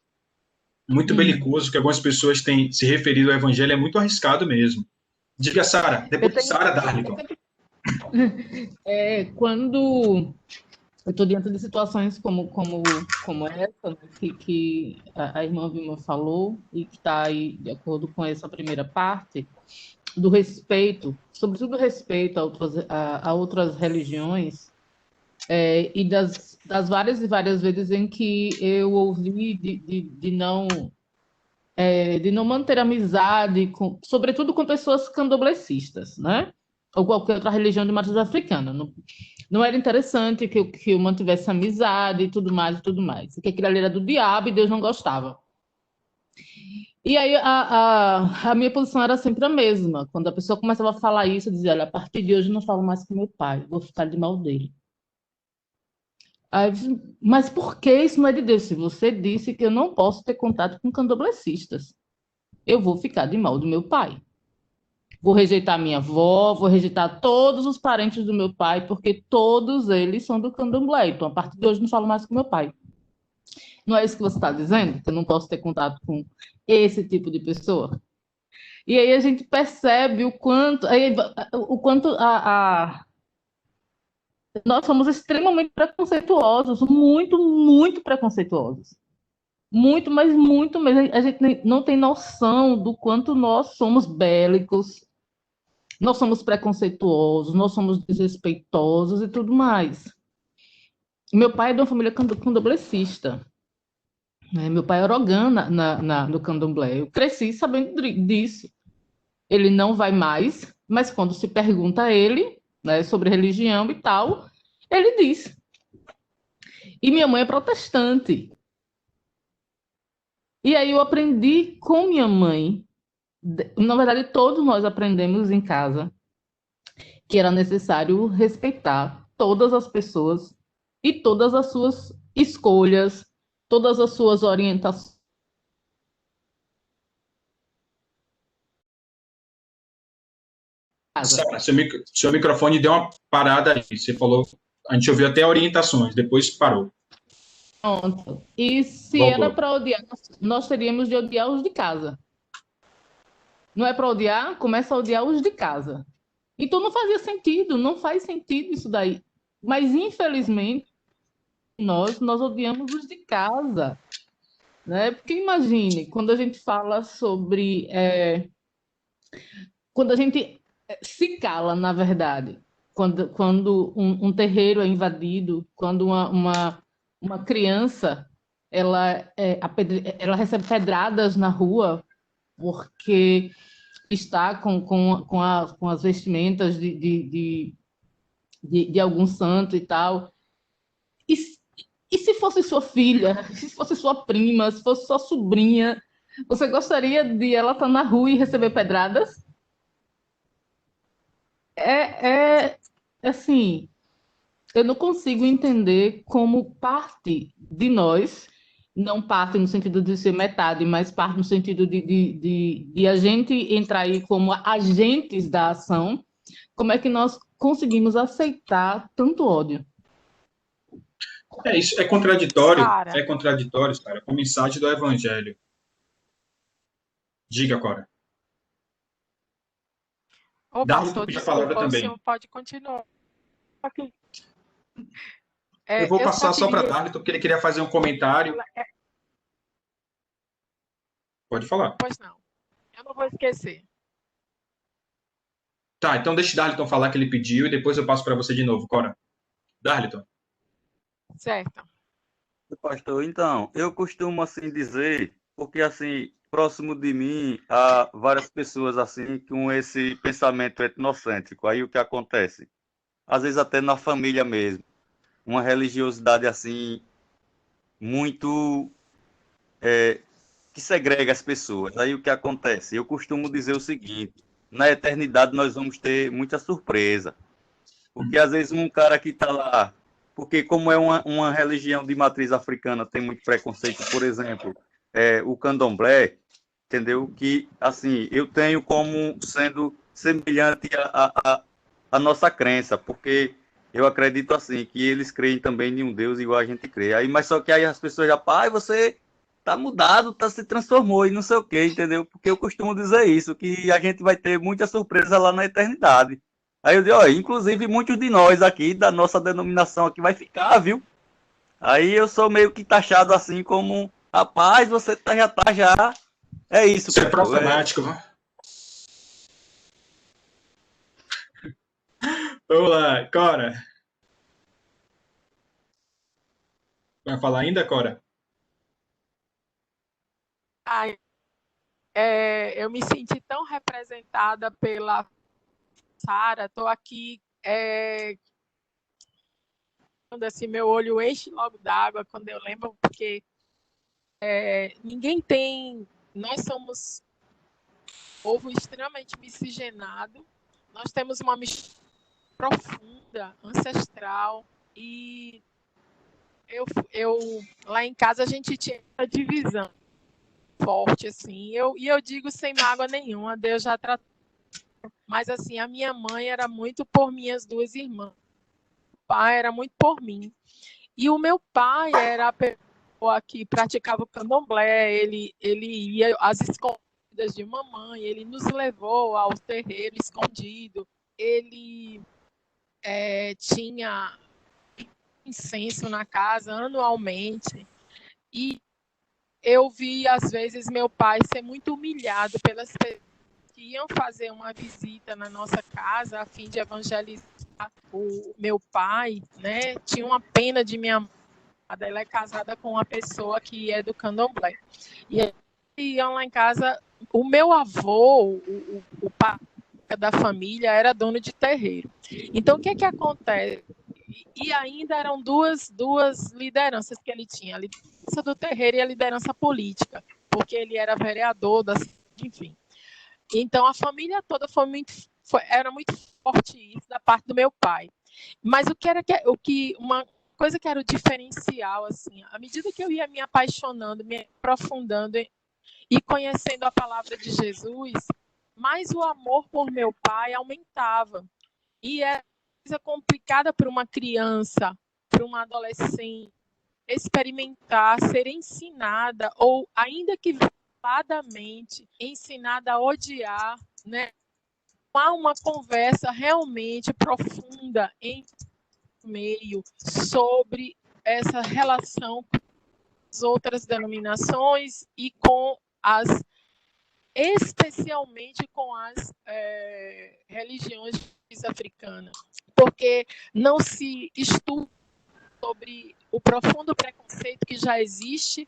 que algumas pessoas têm se referido ao evangelho é muito arriscado mesmo. Diga, Sara. Depois Sara Darlington. Quando eu estou diante de situações como essa, né, que a irmã Vilma falou, e que está aí de acordo com essa primeira parte, do respeito, sobretudo respeito a outras religiões, e das várias e várias vezes em que eu ouvi de não manter amizade, sobretudo com pessoas candomblecistas, né? Ou qualquer outra religião de matriz africana. Não era interessante que eu mantivesse amizade e tudo mais, que aquilo ali era do diabo e Deus não gostava. E aí a minha posição era sempre a mesma. Quando a pessoa começava a falar isso, eu dizia, olha, a partir de hoje eu não falo mais com meu pai, vou ficar de mal dele. Aí, mas por que isso não é de Deus? Se você disse que eu não posso ter contato com candomblecistas, eu vou ficar de mal do meu pai. Vou rejeitar minha avó, vou rejeitar todos os parentes do meu pai, porque todos eles são do candomblé. Então, a partir de hoje, não falo mais com meu pai. Não é isso que você está dizendo? Que eu não posso ter contato com esse tipo de pessoa? E aí a gente percebe o quanto nós somos extremamente preconceituosos, muito, muito preconceituosos. Muito, mas muito mesmo. A gente não tem noção do quanto nós somos bélicos, nós somos preconceituosos, nós somos desrespeitosos e tudo mais. Meu pai é de uma família candomblessista, né? Meu pai era ogã no candomblé. Eu cresci sabendo disso. Ele não vai mais, mas quando se pergunta a ele, né, sobre religião e tal, ele diz. E minha mãe é protestante. E aí eu aprendi com minha mãe, na verdade todos nós aprendemos em casa, que era necessário respeitar todas as pessoas e todas as suas escolhas, todas as suas orientações. Sara, seu microfone deu uma parada aí. Você falou, a gente ouviu até orientações, depois parou. Pronto. E se Voltou. era para odiar, nós teríamos de odiar os de casa. Não é para odiar? Começa a odiar os de casa. Então não fazia sentido, não faz sentido isso daí. Mas infelizmente nós odiamos os de casa, né? Porque imagine, quando a gente fala sobre quando a gente se cala, na verdade, quando um terreiro é invadido, quando uma criança ela recebe pedradas na rua porque está com as vestimentas de algum santo e tal. E, e se fosse sua filha, se fosse sua prima, se fosse sua sobrinha, você gostaria de ela estar na rua e receber pedradas? É assim, eu não consigo entender como parte de nós, não parte no sentido de ser metade, mas parte no sentido de a gente entrar aí como agentes da ação, como é que nós conseguimos aceitar tanto ódio? Isso Sara, é contraditório, cara, com a mensagem do Evangelho. Diga, Cora. ô Darley, tu pastor, pediu a palavra desculpa, o também. senhor pode continuar. Eu vou Eu só passar só para queria. Darley, porque ele queria fazer um comentário. Pode falar. Pois não, eu não vou esquecer. Tá, então deixa o Darlington falar que ele pediu e depois eu passo para você de novo, Cora. Darlington. Certo. Pastor, então, eu costumo assim dizer, porque assim, próximo de mim há várias pessoas assim com esse pensamento etnocêntrico. Aí o que acontece? Às vezes até na família mesmo, uma religiosidade assim muito que segrega as pessoas. Aí o que acontece? Eu costumo dizer o seguinte: na eternidade nós vamos ter muita surpresa. Porque às vezes um cara que está lá, porque como é uma religião de matriz africana, tem muito preconceito, por exemplo, o candomblé, entendeu? Que, assim, eu tenho como sendo semelhante à nossa crença, porque eu acredito, assim, que eles creem também em um Deus igual a gente crê. Aí, mas só que aí as pessoas já, pai, você tá mudado, tá, se transformou e não sei o quê, entendeu? Porque eu costumo dizer isso, que a gente vai ter muita surpresa lá na eternidade. Aí eu digo, ó, inclusive muitos de nós aqui, da nossa denominação aqui, vai ficar, viu? Aí eu sou meio que taxado assim como, rapaz, você já tá já. É isso, Isso é pastor. problemático. Vamos lá, Cora. Vai falar ainda, Cora? Ai, eu me senti tão representada pela Sara, estou aqui, quando assim, meu olho enche logo d'água quando eu lembro, porque ninguém tem. Nós somos um povo extremamente miscigenado, nós temos uma mistura profunda, ancestral, e eu lá em casa a gente tinha essa divisão forte, assim, e eu digo sem mágoa nenhuma, Deus já tratou. Mas assim, a minha mãe era muito por minhas duas irmãs, o pai era muito por mim. E o meu pai era a pessoa que praticava o candomblé, ele ia às escondidas de mamãe, ele nos levou ao terreiro escondido, ele tinha incenso na casa anualmente. E eu vi, às vezes, meu pai ser muito humilhado pelas pessoas que iam fazer uma visita na nossa casa a fim de evangelizar o meu pai, né, tinha uma pena de minha mãe. Ela é casada com uma pessoa que é do candomblé. E aí iam lá em casa. O meu avô, o pai da família, era dono de terreiro. Então, o que é que acontece? E ainda eram duas lideranças que ele tinha, a liderança do terreiro e a liderança política, porque ele era vereador, enfim. Então, a família toda era muito forte isso da parte do meu pai. Mas uma coisa que era o diferencial, assim, à medida que eu ia me apaixonando, me aprofundando e conhecendo a palavra de Jesus, mais o amor por meu pai aumentava. E é coisa complicada para uma criança, para uma adolescente, experimentar, ser ensinada, ou ainda que veladamente, ensinada a odiar, né? Há uma conversa realmente profunda em meio sobre essa relação com as outras denominações e com especialmente com as religiões africanas, porque não se estuda sobre o profundo preconceito que já existe,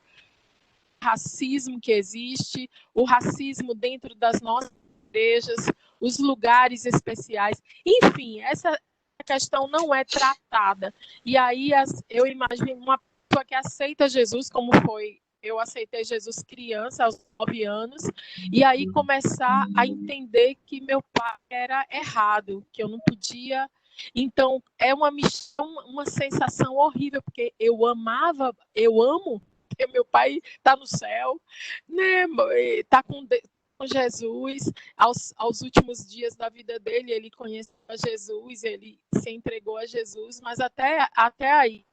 o racismo que existe, o racismo dentro das nossas igrejas, os lugares especiais, enfim, essa questão não é tratada. E aí eu imagino uma pessoa que aceita Jesus, como foi, eu aceitei Jesus criança, aos 9 anos, e aí começar a entender que meu pai era errado, que eu não podia. Então, é uma sensação horrível, porque eu amo, porque meu pai está no céu, né? Está com Jesus, aos últimos dias da vida dele, ele conheceu a Jesus, ele se entregou a Jesus, mas até aí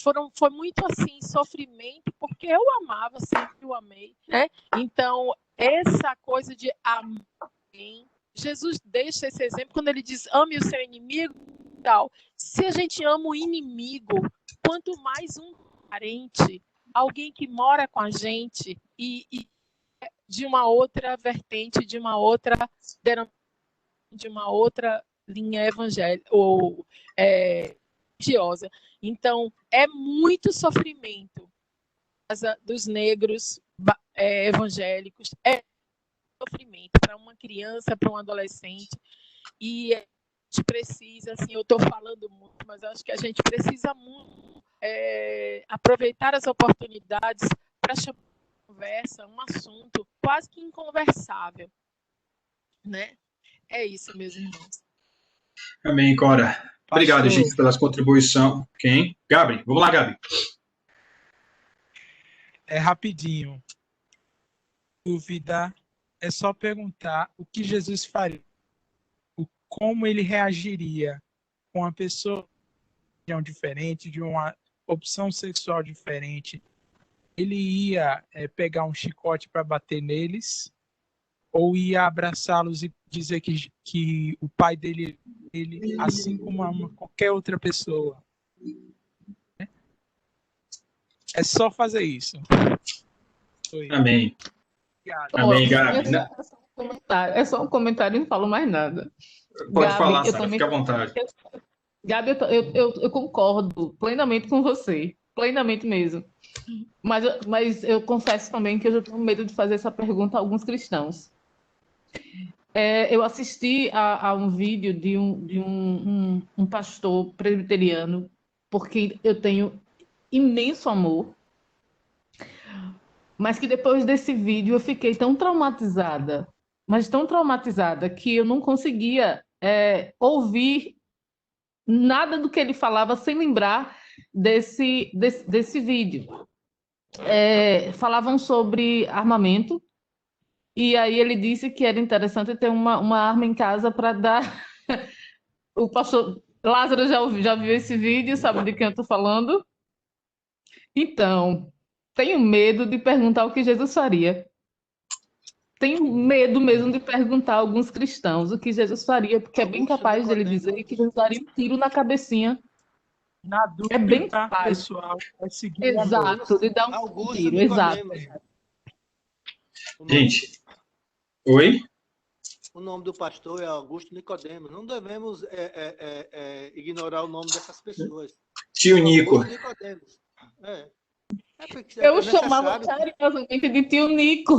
foi muito assim, sofrimento, porque eu amava, sempre o amei, né? Então, essa coisa de amar alguém, Jesus deixa esse exemplo quando ele diz, ame o seu inimigo, tal. Se a gente ama o inimigo, quanto mais um parente, alguém que mora com a gente e de uma outra vertente, de uma outra linha evangélica ou religiosa. Então, é muito sofrimento dos negros evangélicos, é sofrimento para uma criança, para um adolescente, e a gente precisa, assim, eu estou falando muito, mas acho que a gente precisa muito aproveitar as oportunidades para chamar conversa, um assunto quase que inconversável, né? É isso, meus irmãos. Amém, Cora. Obrigado, Pastor, gente, pelas contribuições. Quem? Gabi, vamos lá, Gabi. é rapidinho. Dúvida, é só perguntar o que Jesus faria, como ele reagiria com uma pessoa de uma diferente, de uma opção sexual diferente. Ele ia pegar um chicote para bater neles, ou ia abraçá-los e dizer que o pai dele, assim como ama qualquer outra pessoa. É só fazer isso. Amém. Obrigado. Amém, Gabi. É só um comentário, não falo mais nada. Pode Gabi, falar, eu Sara, também, fica à vontade. Gabi, eu concordo plenamente com você, plenamente mesmo. Mas eu confesso também que eu já tenho medo de fazer essa pergunta a alguns cristãos. Eu assisti a um vídeo de um pastor presbiteriano, porque eu tenho imenso amor, mas que depois desse vídeo eu fiquei tão traumatizada, mas tão traumatizada, que eu não conseguia ouvir nada do que ele falava sem lembrar desse vídeo. Falavam sobre armamento, e aí ele disse que era interessante ter uma arma em casa para dar. O pastor Lázaro já viu esse vídeo, sabe de quem eu estou falando? Então, tenho medo de perguntar o que Jesus faria. Tenho medo mesmo de perguntar a alguns cristãos o que Jesus faria, porque é bem capaz dele dizer que Jesus daria um tiro na cabecinha. Na É bem dúvida, capaz. pessoal, é seguir Exato, de dar um Augusto tiro, exato. Nicodemo. Gente, oi? O nome do pastor é Augusto Nicodemos. Não devemos ignorar o nome dessas pessoas. Tio Nico. Augusto Nicodemos. Porque Eu é chamava necessário. carinhosamente de tio Nico.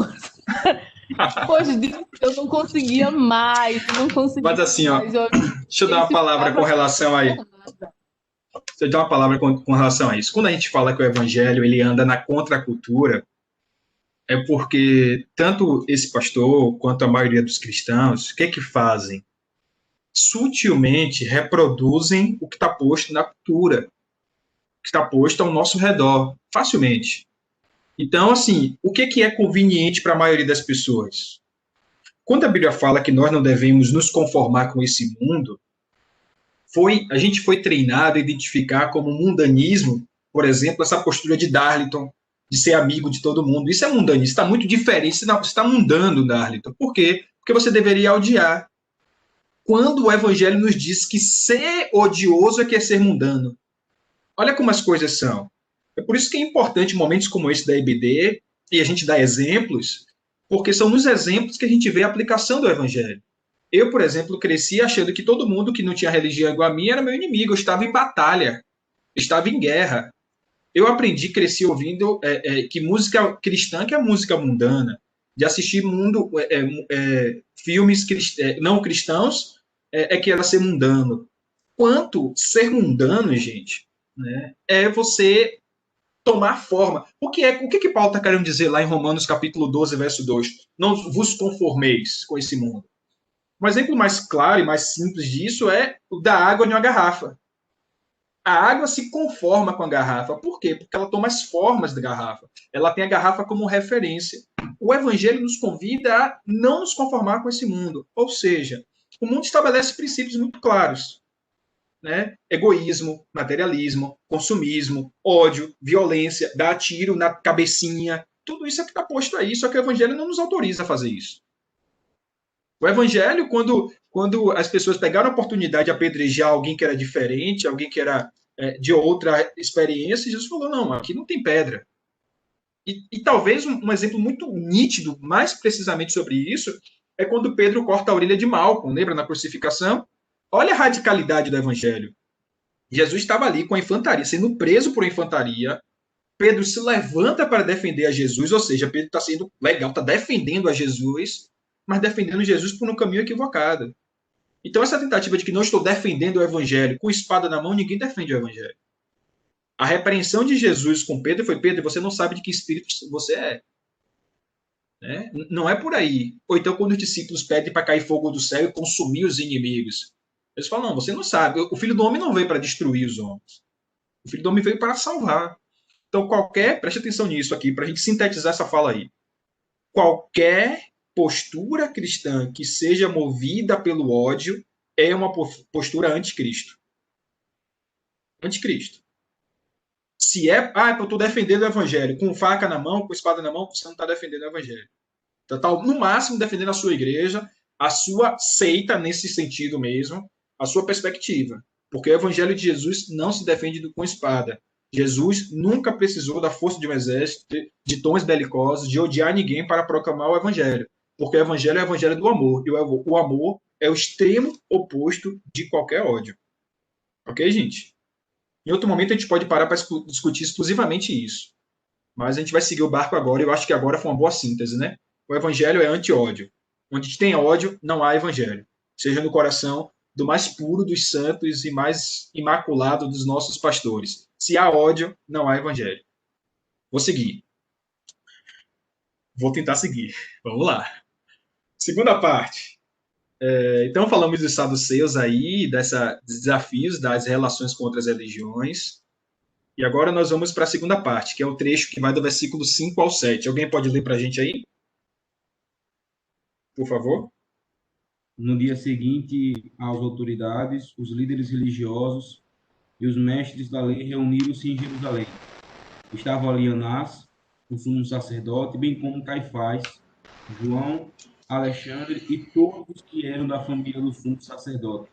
Depois disso, eu não conseguia mais, não conseguia Mas assim, ó, mais. deixa eu dar uma palavra com relação a isso. Deixa eu dar uma palavra com relação a isso. Quando a gente fala que o evangelho ele anda na contracultura, é porque tanto esse pastor quanto a maioria dos cristãos, o que que fazem? Sutilmente reproduzem o que está posto na cultura, o que está posto ao nosso redor, facilmente. Então, assim, o que que é conveniente para a maioria das pessoas? Quando a Bíblia fala que nós não devemos nos conformar com esse mundo, a gente foi treinado a identificar como mundanismo, por exemplo, essa postura de Darlington, de ser amigo de todo mundo. Isso é mundanismo, está muito diferente, você está mundando, Darlington. Por quê? Porque você deveria odiar. Quando o Evangelho nos diz que ser odioso é que é ser mundano. Olha como as coisas são. É por isso que é importante momentos como esse da EBD, e a gente dá exemplos, porque são nos exemplos que a gente vê a aplicação do Evangelho. Eu, por exemplo, cresci achando que todo mundo que não tinha religião igual a mim era meu inimigo. Eu estava em batalha, estava em guerra. Eu aprendi, cresci ouvindo que música cristã que é música mundana, de assistir filmes não cristãos que era ser mundano. Quanto ser mundano, gente, né, é você tomar forma. O que Paulo está querendo dizer lá em Romanos capítulo 12, verso 2? Não vos conformeis com esse mundo. Um exemplo mais claro e mais simples disso é o da água em uma garrafa. A água se conforma com a garrafa. Por quê? Porque ela toma as formas da garrafa. Ela tem a garrafa como referência. O Evangelho nos convida a não nos conformar com esse mundo. Ou seja, o mundo estabelece princípios muito claros, né? Egoísmo, materialismo, consumismo, ódio, violência, dar tiro na cabecinha. Tudo isso é que está posto aí, só que o Evangelho não nos autoriza a fazer isso. O Evangelho, quando as pessoas pegaram a oportunidade de apedrejar alguém que era diferente, alguém que era de outra experiência, Jesus falou, não, aqui não tem pedra. E talvez um exemplo muito nítido, mais precisamente sobre isso, é quando Pedro corta a orelha de Malco, lembra na crucificação? Olha a radicalidade do Evangelho. Jesus estava ali com a infantaria, sendo preso por infantaria. Pedro se levanta para defender a Jesus, ou seja, Pedro está sendo legal, está defendendo a Jesus, mas defendendo Jesus por um caminho equivocado. Então, essa tentativa de que não estou defendendo o Evangelho com espada na mão, ninguém defende o Evangelho. A repreensão de Jesus com Pedro foi: Pedro, você não sabe de que espírito você é. Né? Não é por aí. Ou então, quando os discípulos pedem para cair fogo do céu e consumir os inimigos, eles falam: não, você não sabe. O Filho do Homem não veio para destruir os homens. O Filho do Homem veio para salvar. Então, preste atenção nisso aqui, para a gente sintetizar essa fala aí. Qualquer postura cristã que seja movida pelo ódio é uma postura anticristo. Anticristo. Se eu estou defendendo o Evangelho com faca na mão, com espada na mão, você não está defendendo o Evangelho. Você está, no máximo, defendendo a sua igreja, a sua seita nesse sentido mesmo, a sua perspectiva. Porque o Evangelho de Jesus não se defende com espada. Jesus nunca precisou da força de um exército, de tons belicosos, de odiar ninguém para proclamar o Evangelho. Porque o Evangelho é o Evangelho do amor. E o amor é o extremo oposto de qualquer ódio. Ok, gente? Em outro momento a gente pode parar para discutir exclusivamente isso. Mas a gente vai seguir o barco agora, e eu acho que agora foi uma boa síntese, né? O Evangelho é anti-ódio. Onde tem ódio, não há Evangelho. Seja no coração do mais puro dos santos e mais imaculado dos nossos pastores. Se há ódio, não há Evangelho. Vou seguir. Vou tentar seguir. Vamos lá. Segunda parte. Então, falamos dos saduceus aí, dos desafios das relações com outras religiões. E agora nós vamos para a segunda parte, que é o trecho que vai do versículo 5 ao 7. Alguém pode ler para a gente aí? Por favor. No dia seguinte, as autoridades, os líderes religiosos e os mestres da lei reuniram-se em Jerusalém. Estavam ali Anás, o sumo sacerdote, bem como Caifás, João, Alexandre e todos que eram da família do sumo sacerdote.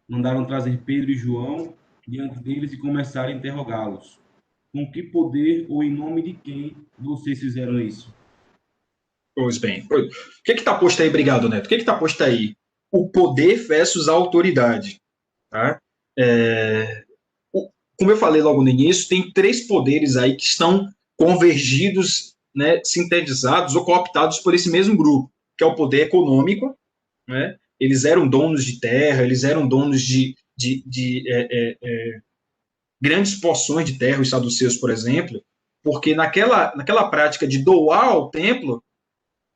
Mandaram trazer Pedro e João diante deles e começaram a interrogá-los. Com que poder ou em nome de quem vocês fizeram isso? Pois bem. O que está posto aí? Obrigado, Neto. O que está posto aí? O poder versus a autoridade. Tá? Como eu falei logo no início, tem 3 poderes aí que estão convergidos, né, sintetizados ou cooptados por esse mesmo grupo, que é o poder econômico, né? Eles eram donos de terra, eles eram donos de grandes porções de terra, os saduceus, por exemplo, porque naquela prática de doar ao templo,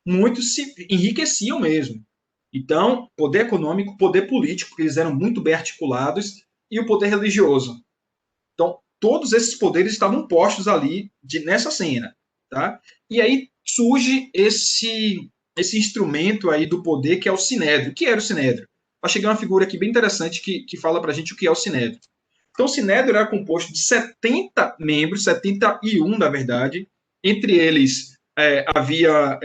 muitos se enriqueciam mesmo. Então, poder econômico, poder político, porque eles eram muito bem articulados, e o poder religioso. Então, todos esses poderes estavam postos ali nessa cena. Tá? E aí surge esse instrumento aí do poder, que é o sinédrio. O que era o sinédrio? Vai chegar uma figura aqui bem interessante que fala para a gente o que é o sinédrio. Então, o sinédrio era composto de 70 membros, 71, na verdade. Entre eles, havia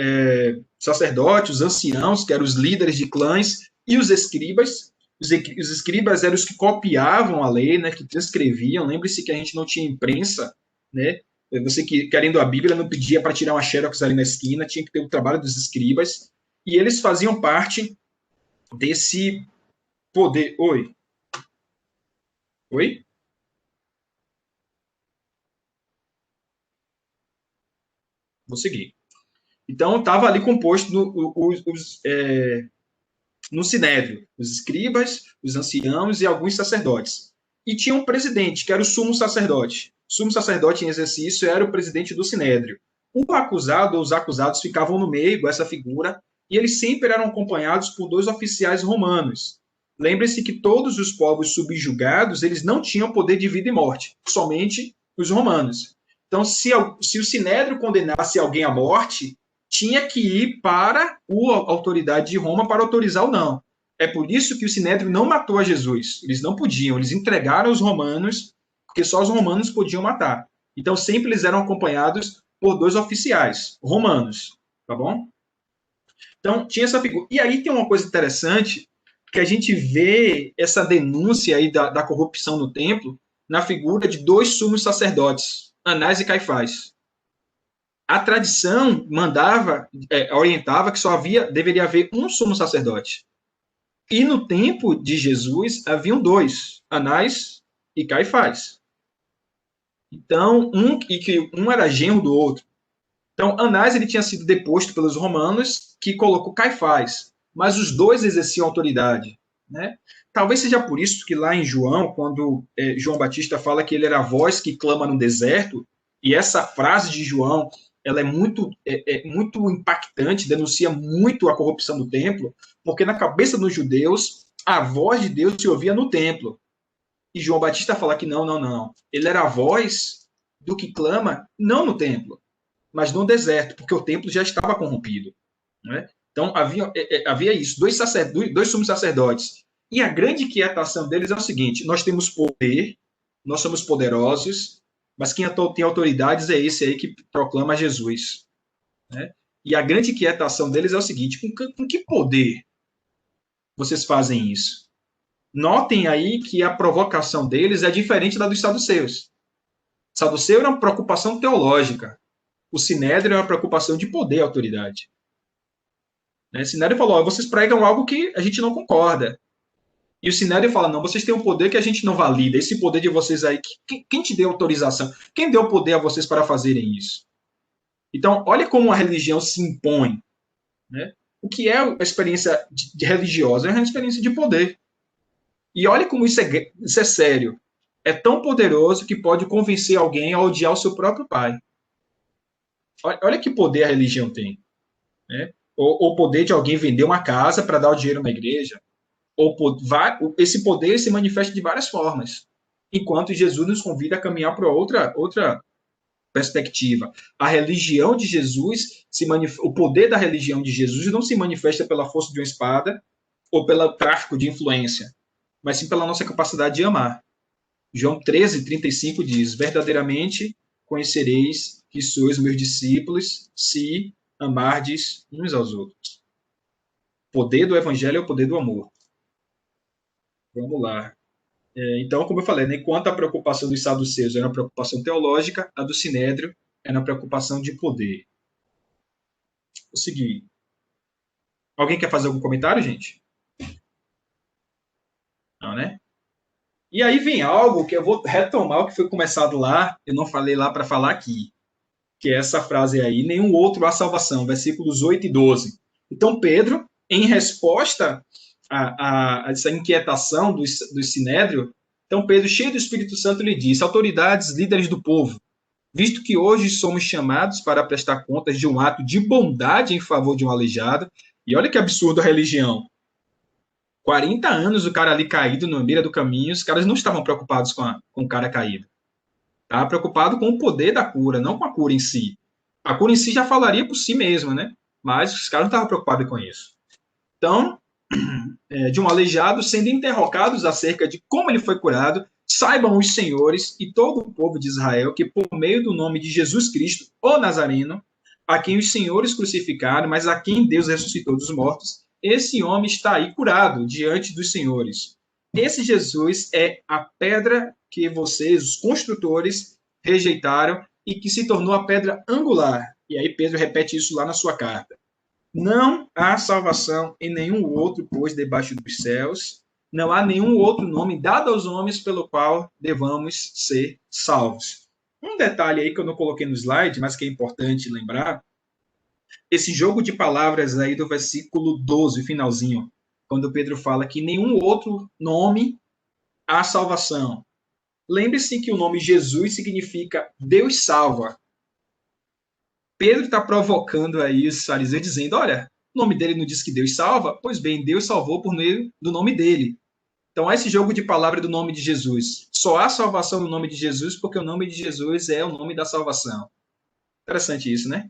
sacerdotes, os anciãos, que eram os líderes de clãs, e os escribas. Os escribas eram os que copiavam a lei, né, que transcreviam. Lembre-se que a gente não tinha imprensa, né? Você querendo a Bíblia não pedia para tirar uma xerox ali na esquina, tinha que ter o trabalho dos escribas, e eles faziam parte desse poder. Oi? Vou seguir. Então, estava ali composto no sinédrio, os escribas, os anciãos e alguns sacerdotes. E tinha um presidente, que era o sumo sacerdote. O sumo sacerdote em exercício era o presidente do sinédrio. O acusado ou os acusados ficavam no meio, essa figura, e eles sempre eram acompanhados por 2 oficiais romanos. Lembre-se que todos os povos subjugados, eles não tinham poder de vida e morte, somente os romanos. Então, se o sinédrio condenasse alguém à morte, tinha que ir para a autoridade de Roma para autorizar ou não. É por isso que o sinédrio não matou a Jesus. Eles não podiam, eles entregaram aos romanos, porque só os romanos podiam matar. Então, sempre eles eram acompanhados por 2 oficiais romanos, tá bom? Então, tinha essa figura. E aí tem uma coisa interessante, que a gente vê essa denúncia aí da corrupção no templo na figura de 2 sumos sacerdotes, Anás e Caifás. A tradição orientava que deveria haver um sumo sacerdote. E no tempo de Jesus, haviam 2, Anás e Caifás. Então, um era genro do outro. Então, Anás ele tinha sido deposto pelos romanos, que colocou Caifás. Mas os 2 exerciam autoridade. Né? Talvez seja por isso que lá em João, quando João Batista fala que ele era a voz que clama no deserto, e essa frase de João ela é muito impactante, denuncia muito a corrupção do templo, porque na cabeça dos judeus, a voz de Deus se ouvia no templo. E João Batista fala que não. Ele era a voz do que clama, não no templo, mas no deserto, porque o templo já estava corrompido. Né? Então, havia isso, 2 sumos sacerdotes. E a grande inquietação deles é o seguinte: nós temos poder, nós somos poderosos, mas quem tem autoridades é esse aí que proclama Jesus. Né? E a grande inquietação deles é o seguinte: com que poder vocês fazem isso? Notem aí que a provocação deles é diferente da dos saduceus. Saduceu era uma preocupação teológica. O sinédrio é uma preocupação de poder e autoridade. O sinédrio falou: vocês pregam algo que a gente não concorda. E o sinédrio fala: não, vocês têm um poder que a gente não valida. Esse poder de vocês aí, quem te deu autorização? Quem deu poder a vocês para fazerem isso? Então, olha como a religião se impõe. Né? O que é a experiência religiosa? É uma experiência de poder. E olha como isso é sério. É tão poderoso que pode convencer alguém a odiar o seu próprio pai. Olha que poder a religião tem. Né? Ou o poder de alguém vender uma casa para dar o dinheiro na igreja. Esse poder se manifesta de várias formas. Enquanto Jesus nos convida a caminhar para outra perspectiva. A religião de Jesus, o poder da religião de Jesus não se manifesta pela força de uma espada ou pelo tráfico de influência, mas sim pela nossa capacidade de amar. João 13:35 diz: verdadeiramente conhecereis que sois meus discípulos se amardes uns aos outros. O poder do evangelho é o poder do amor. Vamos lá. Então, como eu falei, enquanto a preocupação dos saduceus era uma preocupação teológica, a do sinédrio era uma preocupação de poder. Vou seguir. Alguém quer fazer algum comentário, gente? Não, né? E aí vem algo que eu vou retomar o que foi começado lá, eu não falei lá para falar aqui, que é essa frase aí, nenhum outro há salvação, versículos 8 e 12. Então, Pedro, em resposta a essa inquietação do Sinédrio, então Pedro, cheio do Espírito Santo, lhe disse: autoridades, líderes do povo, visto que hoje somos chamados para prestar contas de um ato de bondade em favor de um aleijado, e olha que absurdo a religião, 40 anos o cara ali caído na beira do caminho, os caras não estavam preocupados com o cara caído. Estava preocupado com o poder da cura, não com a cura em si. A cura em si já falaria por si mesma, né? Mas os caras não estavam preocupados com isso. Então, de um aleijado sendo interrogados acerca de como ele foi curado, saibam os senhores e todo o povo de Israel que por meio do nome de Jesus Cristo, o Nazareno, a quem os senhores crucificaram, mas a quem Deus ressuscitou dos mortos, esse homem está aí curado diante dos senhores. Esse Jesus é a pedra que vocês, os construtores, rejeitaram e que se tornou a pedra angular. E aí Pedro repete isso lá na sua carta. Não há salvação em nenhum outro, pois debaixo dos céus não há nenhum outro nome dado aos homens pelo qual devamos ser salvos. Um detalhe aí que eu não coloquei no slide, mas que é importante lembrar, esse jogo de palavras aí do versículo 12, finalzinho, quando Pedro fala que nenhum outro nome há salvação. Lembre-se que o nome Jesus significa Deus salva. Pedro está provocando aí os fariseus dizendo, olha, o nome dele não diz que Deus salva? Pois bem, Deus salvou por meio do nome dele. Então, esse jogo de palavra do nome de Jesus. Só há salvação no nome de Jesus porque o nome de Jesus é o nome da salvação. Interessante isso, né?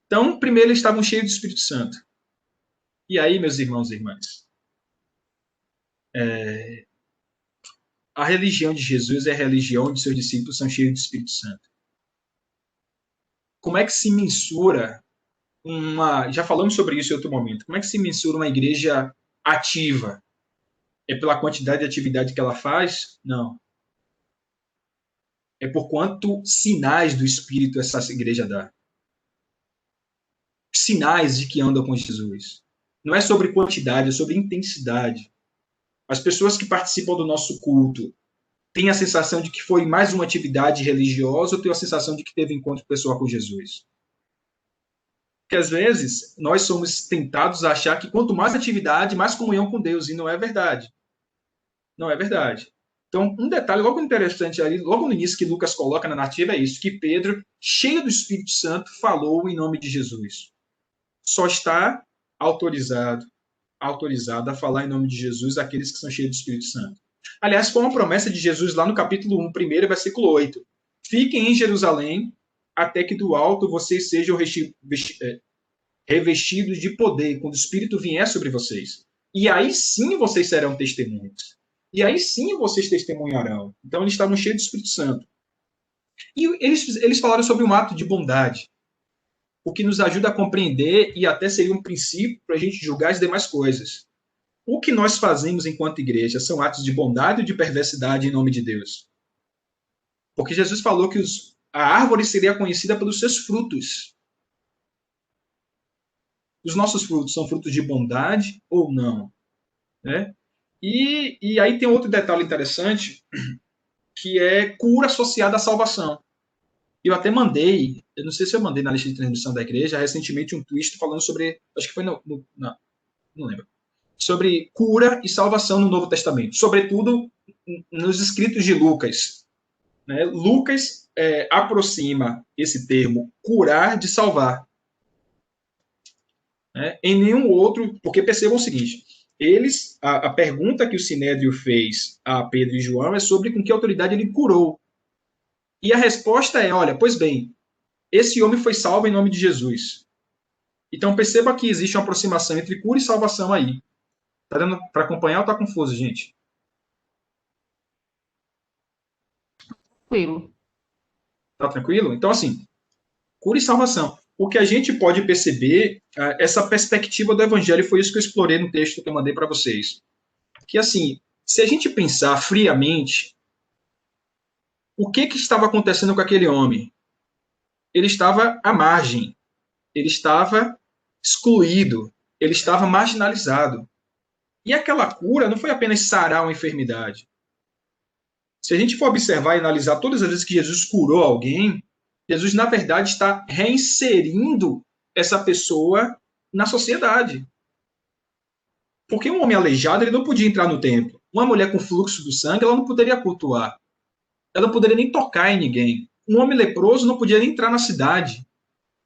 Então, primeiro eles estavam cheios do Espírito Santo. E aí, meus irmãos e irmãs, a religião de Jesus é a religião onde seus discípulos são cheios do Espírito Santo. Como é que se mensura já falamos sobre isso em outro momento, como é que se mensura uma igreja ativa? É pela quantidade de atividade que ela faz? Não. É por quanto sinais do Espírito essa igreja dá. Sinais de que andam com Jesus. Não é sobre quantidade, é sobre intensidade. As pessoas que participam do nosso culto têm a sensação de que foi mais uma atividade religiosa ou têm a sensação de que teve encontro pessoal com Jesus? Porque às vezes nós somos tentados a achar que quanto mais atividade, mais comunhão com Deus, e não é verdade. Não é verdade. Então, um detalhe logo interessante ali, logo no início que Lucas coloca na narrativa é isso, que Pedro, cheio do Espírito Santo, falou em nome de Jesus. Só está autorizado a falar em nome de Jesus aqueles que são cheios do Espírito Santo. Aliás, foi uma promessa de Jesus lá no capítulo 1, primeiro, versículo 8. Fiquem em Jerusalém até que do alto vocês sejam revestidos de poder, quando o Espírito vier sobre vocês. E aí sim vocês serão testemunhas. E aí sim vocês testemunharão. Então eles estavam cheios do Espírito Santo. E eles falaram sobre um ato de bondade, o que nos ajuda a compreender e até seria um princípio para a gente julgar as demais coisas. O que nós fazemos enquanto igreja são atos de bondade ou de perversidade em nome de Deus? Porque Jesus falou que a árvore seria conhecida pelos seus frutos. Os nossos frutos são frutos de bondade ou não? Né? E aí tem outro detalhe interessante, que é cura associada à salvação. Eu até mandei, eu não sei se eu mandei na lista de transmissão da igreja, recentemente um tweet falando sobre, acho que foi não lembro, sobre cura e salvação no Novo Testamento, sobretudo nos escritos de Lucas. Né? Lucas aproxima esse termo curar de salvar. Né? Em nenhum outro, porque percebam o seguinte, a pergunta que o Sinédrio fez a Pedro e João é sobre com que autoridade ele curou. E a resposta é, olha, pois bem, esse homem foi salvo em nome de Jesus. Então perceba que existe uma aproximação entre cura e salvação aí. Tá dando para acompanhar ou tá confuso, gente? Tranquilo. Tá tranquilo? Então, assim, cura e salvação. O que a gente pode perceber, essa perspectiva do evangelho, foi isso que eu explorei no texto que eu mandei para vocês. Que, assim, se a gente pensar friamente, o que estava acontecendo com aquele homem? Ele estava à margem. ele estava excluído, ele estava marginalizado. E aquela cura não foi apenas sarar uma enfermidade. Se a gente for observar e analisar todas as vezes que Jesus curou alguém, Jesus, na verdade, está reinserindo essa pessoa na sociedade. Porque um homem aleijado, ele não podia entrar no templo. Uma mulher com fluxo do sangue, ela não poderia cultuar. Ela não poderia nem tocar em ninguém. Um homem leproso não podia nem entrar na cidade.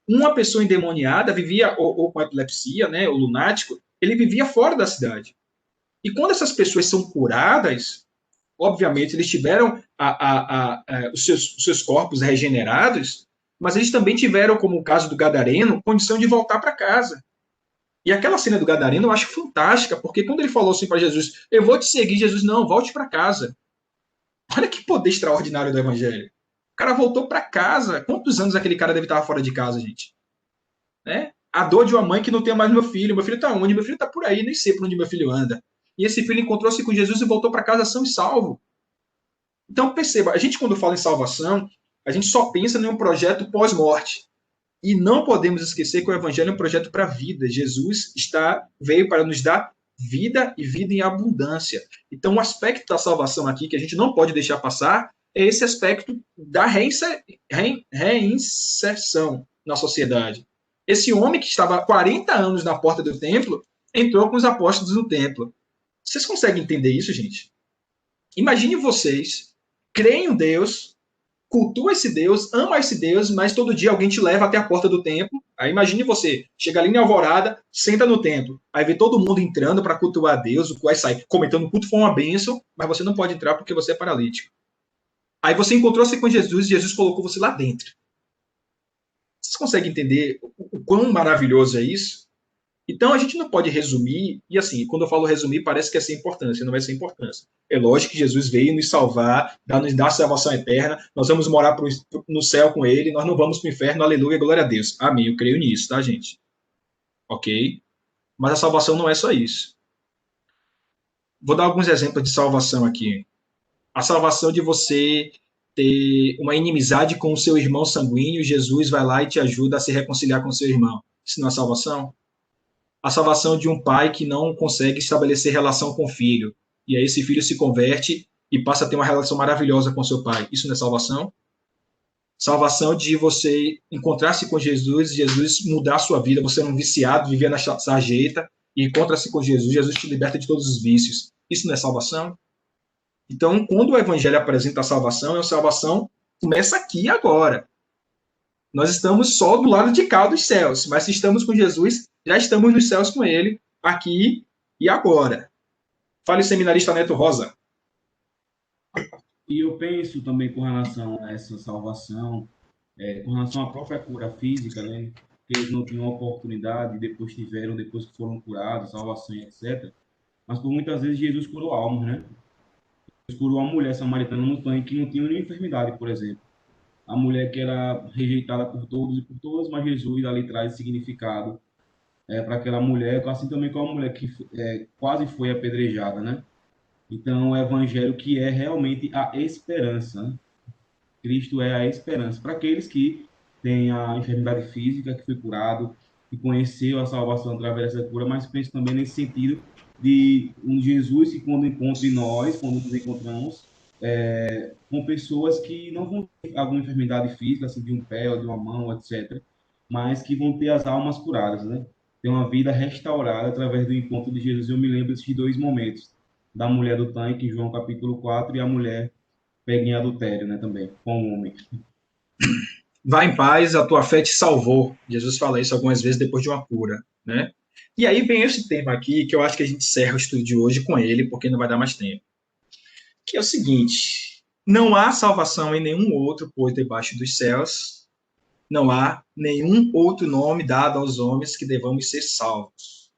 Uma pessoa endemoniada vivia, ou com epilepsia, né, ou lunático, ele vivia fora da cidade. E quando essas pessoas são curadas, obviamente eles tiveram os seus corpos regenerados, mas eles também tiveram, como o caso do Gadareno, condição de voltar para casa. E aquela cena do Gadareno eu acho fantástica, porque quando ele falou assim para Jesus, eu vou te seguir, Jesus, não, volte para casa. Olha que poder extraordinário do evangelho. O cara voltou para casa. Quantos anos aquele cara deve estar fora de casa, gente? Né? A dor de uma mãe que não tem mais meu filho. Meu filho está onde? Meu filho está por aí, nem sei por onde meu filho anda. E esse filho encontrou-se com Jesus e voltou para casa são e salvo. Então, perceba, a gente quando fala em salvação, a gente só pensa em um projeto pós-morte. E não podemos esquecer que o evangelho é um projeto para a vida. Jesus veio para nos dar vida e vida em abundância. Então, o aspecto da salvação aqui, que a gente não pode deixar passar, é esse aspecto da reinserção na sociedade. Esse homem que estava 40 anos na porta do templo, entrou com os apóstolos no templo. Vocês conseguem entender isso, gente? Imagine vocês, creem em Deus, cultua esse Deus, ama esse Deus, mas todo dia alguém te leva até a porta do templo. Aí imagine você, chega ali na alvorada, senta no templo, aí vê todo mundo entrando para cultuar a Deus, o qual sai comentando o culto foi uma bênção, mas você não pode entrar porque você é paralítico. Aí você encontrou-se com Jesus e Jesus colocou você lá dentro. Vocês conseguem entender o quão maravilhoso é isso? Então, a gente não pode resumir, e assim, quando eu falo resumir, parece que é sem importância, não é sem importância. É lógico que Jesus veio nos salvar, nos dar salvação eterna, nós vamos morar no céu com ele, nós não vamos para o inferno, aleluia, glória a Deus. Amém, eu creio nisso, tá, gente? Ok? Mas a salvação não é só isso. Vou dar alguns exemplos de salvação aqui. A salvação de você ter uma inimizade com o seu irmão sanguíneo, Jesus vai lá e te ajuda a se reconciliar com o seu irmão. Isso não é salvação? A salvação de um pai que não consegue estabelecer relação com o filho. E aí esse filho se converte e passa a ter uma relação maravilhosa com seu pai. Isso não é salvação? Salvação de você encontrar-se com Jesus, Jesus mudar a sua vida, você era um viciado, vivia na sarjeta, e encontra-se com Jesus, Jesus te liberta de todos os vícios. Isso não é salvação? Então, quando o evangelho apresenta a salvação começa aqui e agora. Nós estamos só do lado de cá dos céus, mas se estamos com Jesus, já estamos nos céus com ele, aqui e agora. Fale, seminarista Neto Rosa. E eu penso também com relação a essa salvação, com relação à própria cura física, né? Que eles não tinham oportunidade, depois tiveram, depois que foram curados, salvação e etc. Mas por muitas vezes Jesus curou almas, né? Jesus curou uma mulher samaritana no tanque que não tinha nenhuma enfermidade, por exemplo. A mulher que era rejeitada por todos e por todas, mas Jesus ali traz significado para aquela mulher, assim também com a mulher que quase foi apedrejada, né? Então, o evangelho que é realmente a esperança, né? Cristo é a esperança para aqueles que têm a enfermidade física, que foi curado, que conheceu a salvação através dessa cura, mas penso também nesse sentido de um Jesus que quando encontra em nós, quando nos encontramos, com pessoas que não vão ter alguma enfermidade física, assim, de um pé ou de uma mão, etc., mas que vão ter as almas curadas, né? Ter uma vida restaurada através do encontro de Jesus. Eu me lembro desses dois momentos, da mulher do tanque, em João capítulo 4, e a mulher pega em adultério, né, também, com o homem. Vá em paz, a tua fé te salvou. Jesus fala isso algumas vezes depois de uma cura, né? E aí vem esse tema aqui, que eu acho que a gente encerra o estudo de hoje com ele, porque não vai dar mais tempo. Que é o seguinte: não há salvação em nenhum outro, pois debaixo dos céus não há nenhum outro nome dado aos homens que devamos ser salvos.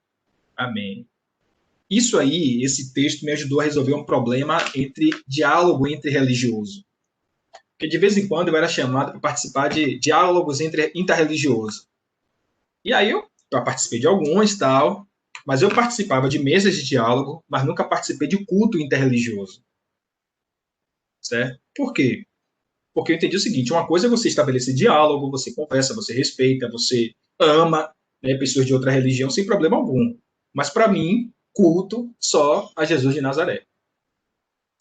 Amém. Isso aí, esse texto me ajudou a resolver um problema diálogo entre religioso. Porque de vez em quando eu era chamado para participar de diálogos interreligiosos. E aí eu participei de alguns, tal, mas eu participava de mesas de diálogo, mas nunca participei de culto interreligioso. Certo? Por quê? Porque eu entendi o seguinte: uma coisa é você estabelecer diálogo, você conversa, você respeita, você ama, né, pessoas de outra religião sem problema algum. Mas, para mim, culto só a Jesus de Nazaré.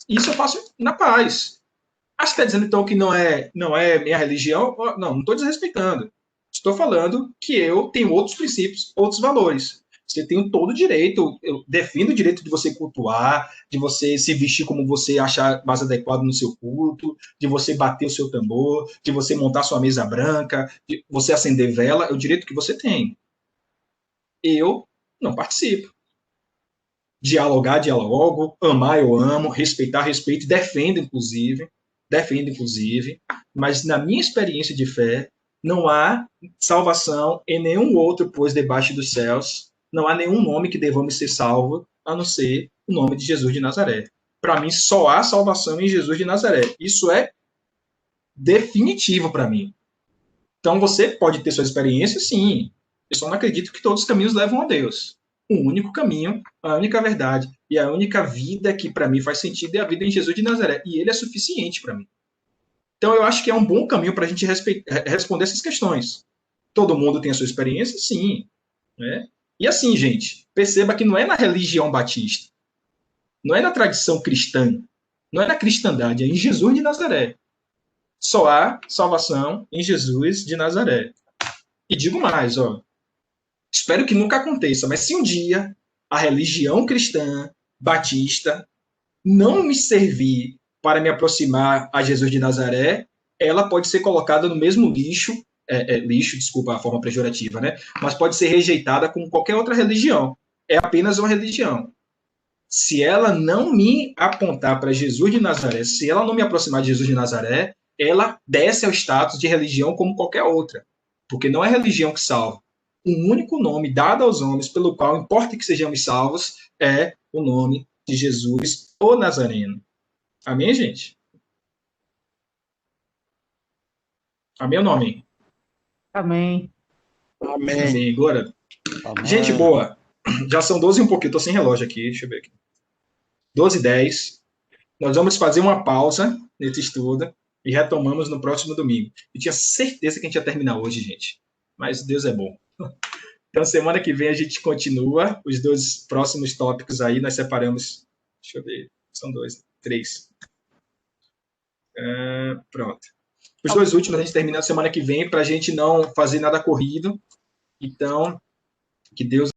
Isso eu faço na paz. Acho que está dizendo, então, que não é minha religião? Não estou desrespeitando. Estou falando que eu tenho outros princípios, outros valores. Você tem todo o direito, eu defendo o direito de você cultuar, de você se vestir como você achar mais adequado no seu culto, de você bater o seu tambor, de você montar sua mesa branca, de você acender vela, é o direito que você tem. Eu não participo. Dialogar, dialogo, amar, eu amo, respeitar, respeito, defendo, inclusive, mas na minha experiência de fé, não há salvação em nenhum outro, pois debaixo dos céus, não há nenhum nome que devamos ser salvo, a não ser o nome de Jesus de Nazaré. Para mim, só há salvação em Jesus de Nazaré. Isso é definitivo para mim. Então, você pode ter sua experiência, sim. Eu só não acredito que todos os caminhos levam a Deus. O único caminho, a única verdade e a única vida que para mim faz sentido é a vida em Jesus de Nazaré. E ele é suficiente para mim. Então, eu acho que é um bom caminho para a gente responder essas questões. Todo mundo tem a sua experiência? Sim. Né? E assim, gente, perceba que não é na religião batista, não é na tradição cristã, não é na cristandade, é em Jesus de Nazaré. Só há salvação em Jesus de Nazaré. E digo mais, espero que nunca aconteça, mas se um dia a religião cristã batista não me servir para me aproximar a Jesus de Nazaré, ela pode ser colocada no mesmo lixo, lixo, desculpa a forma pejorativa, né? Mas pode ser rejeitada como qualquer outra religião. É apenas uma religião. Se ela não me apontar para Jesus de Nazaré, se ela não me aproximar de Jesus de Nazaré, ela desce ao status de religião como qualquer outra. Porque não é religião que salva. O único nome dado aos homens pelo qual importa que sejamos salvos é o nome de Jesus, o Nazareno. Amém, gente? Amém ou não amém? Amém. Amém. Amém. Glória. Amém. Gente boa, já são 12 e um pouquinho, estou sem relógio aqui, deixa eu ver aqui. 12h10. Nós vamos fazer uma pausa nesse estudo e retomamos no próximo domingo. Eu tinha certeza que a gente ia terminar hoje, gente. Mas Deus é bom. Então, semana que vem a gente continua. Os 2 próximos tópicos aí, nós separamos. Deixa eu ver. São 2, 3. Pronto. Os 2 últimos a gente termina semana que vem, para a gente não fazer nada corrido. Então, que Deus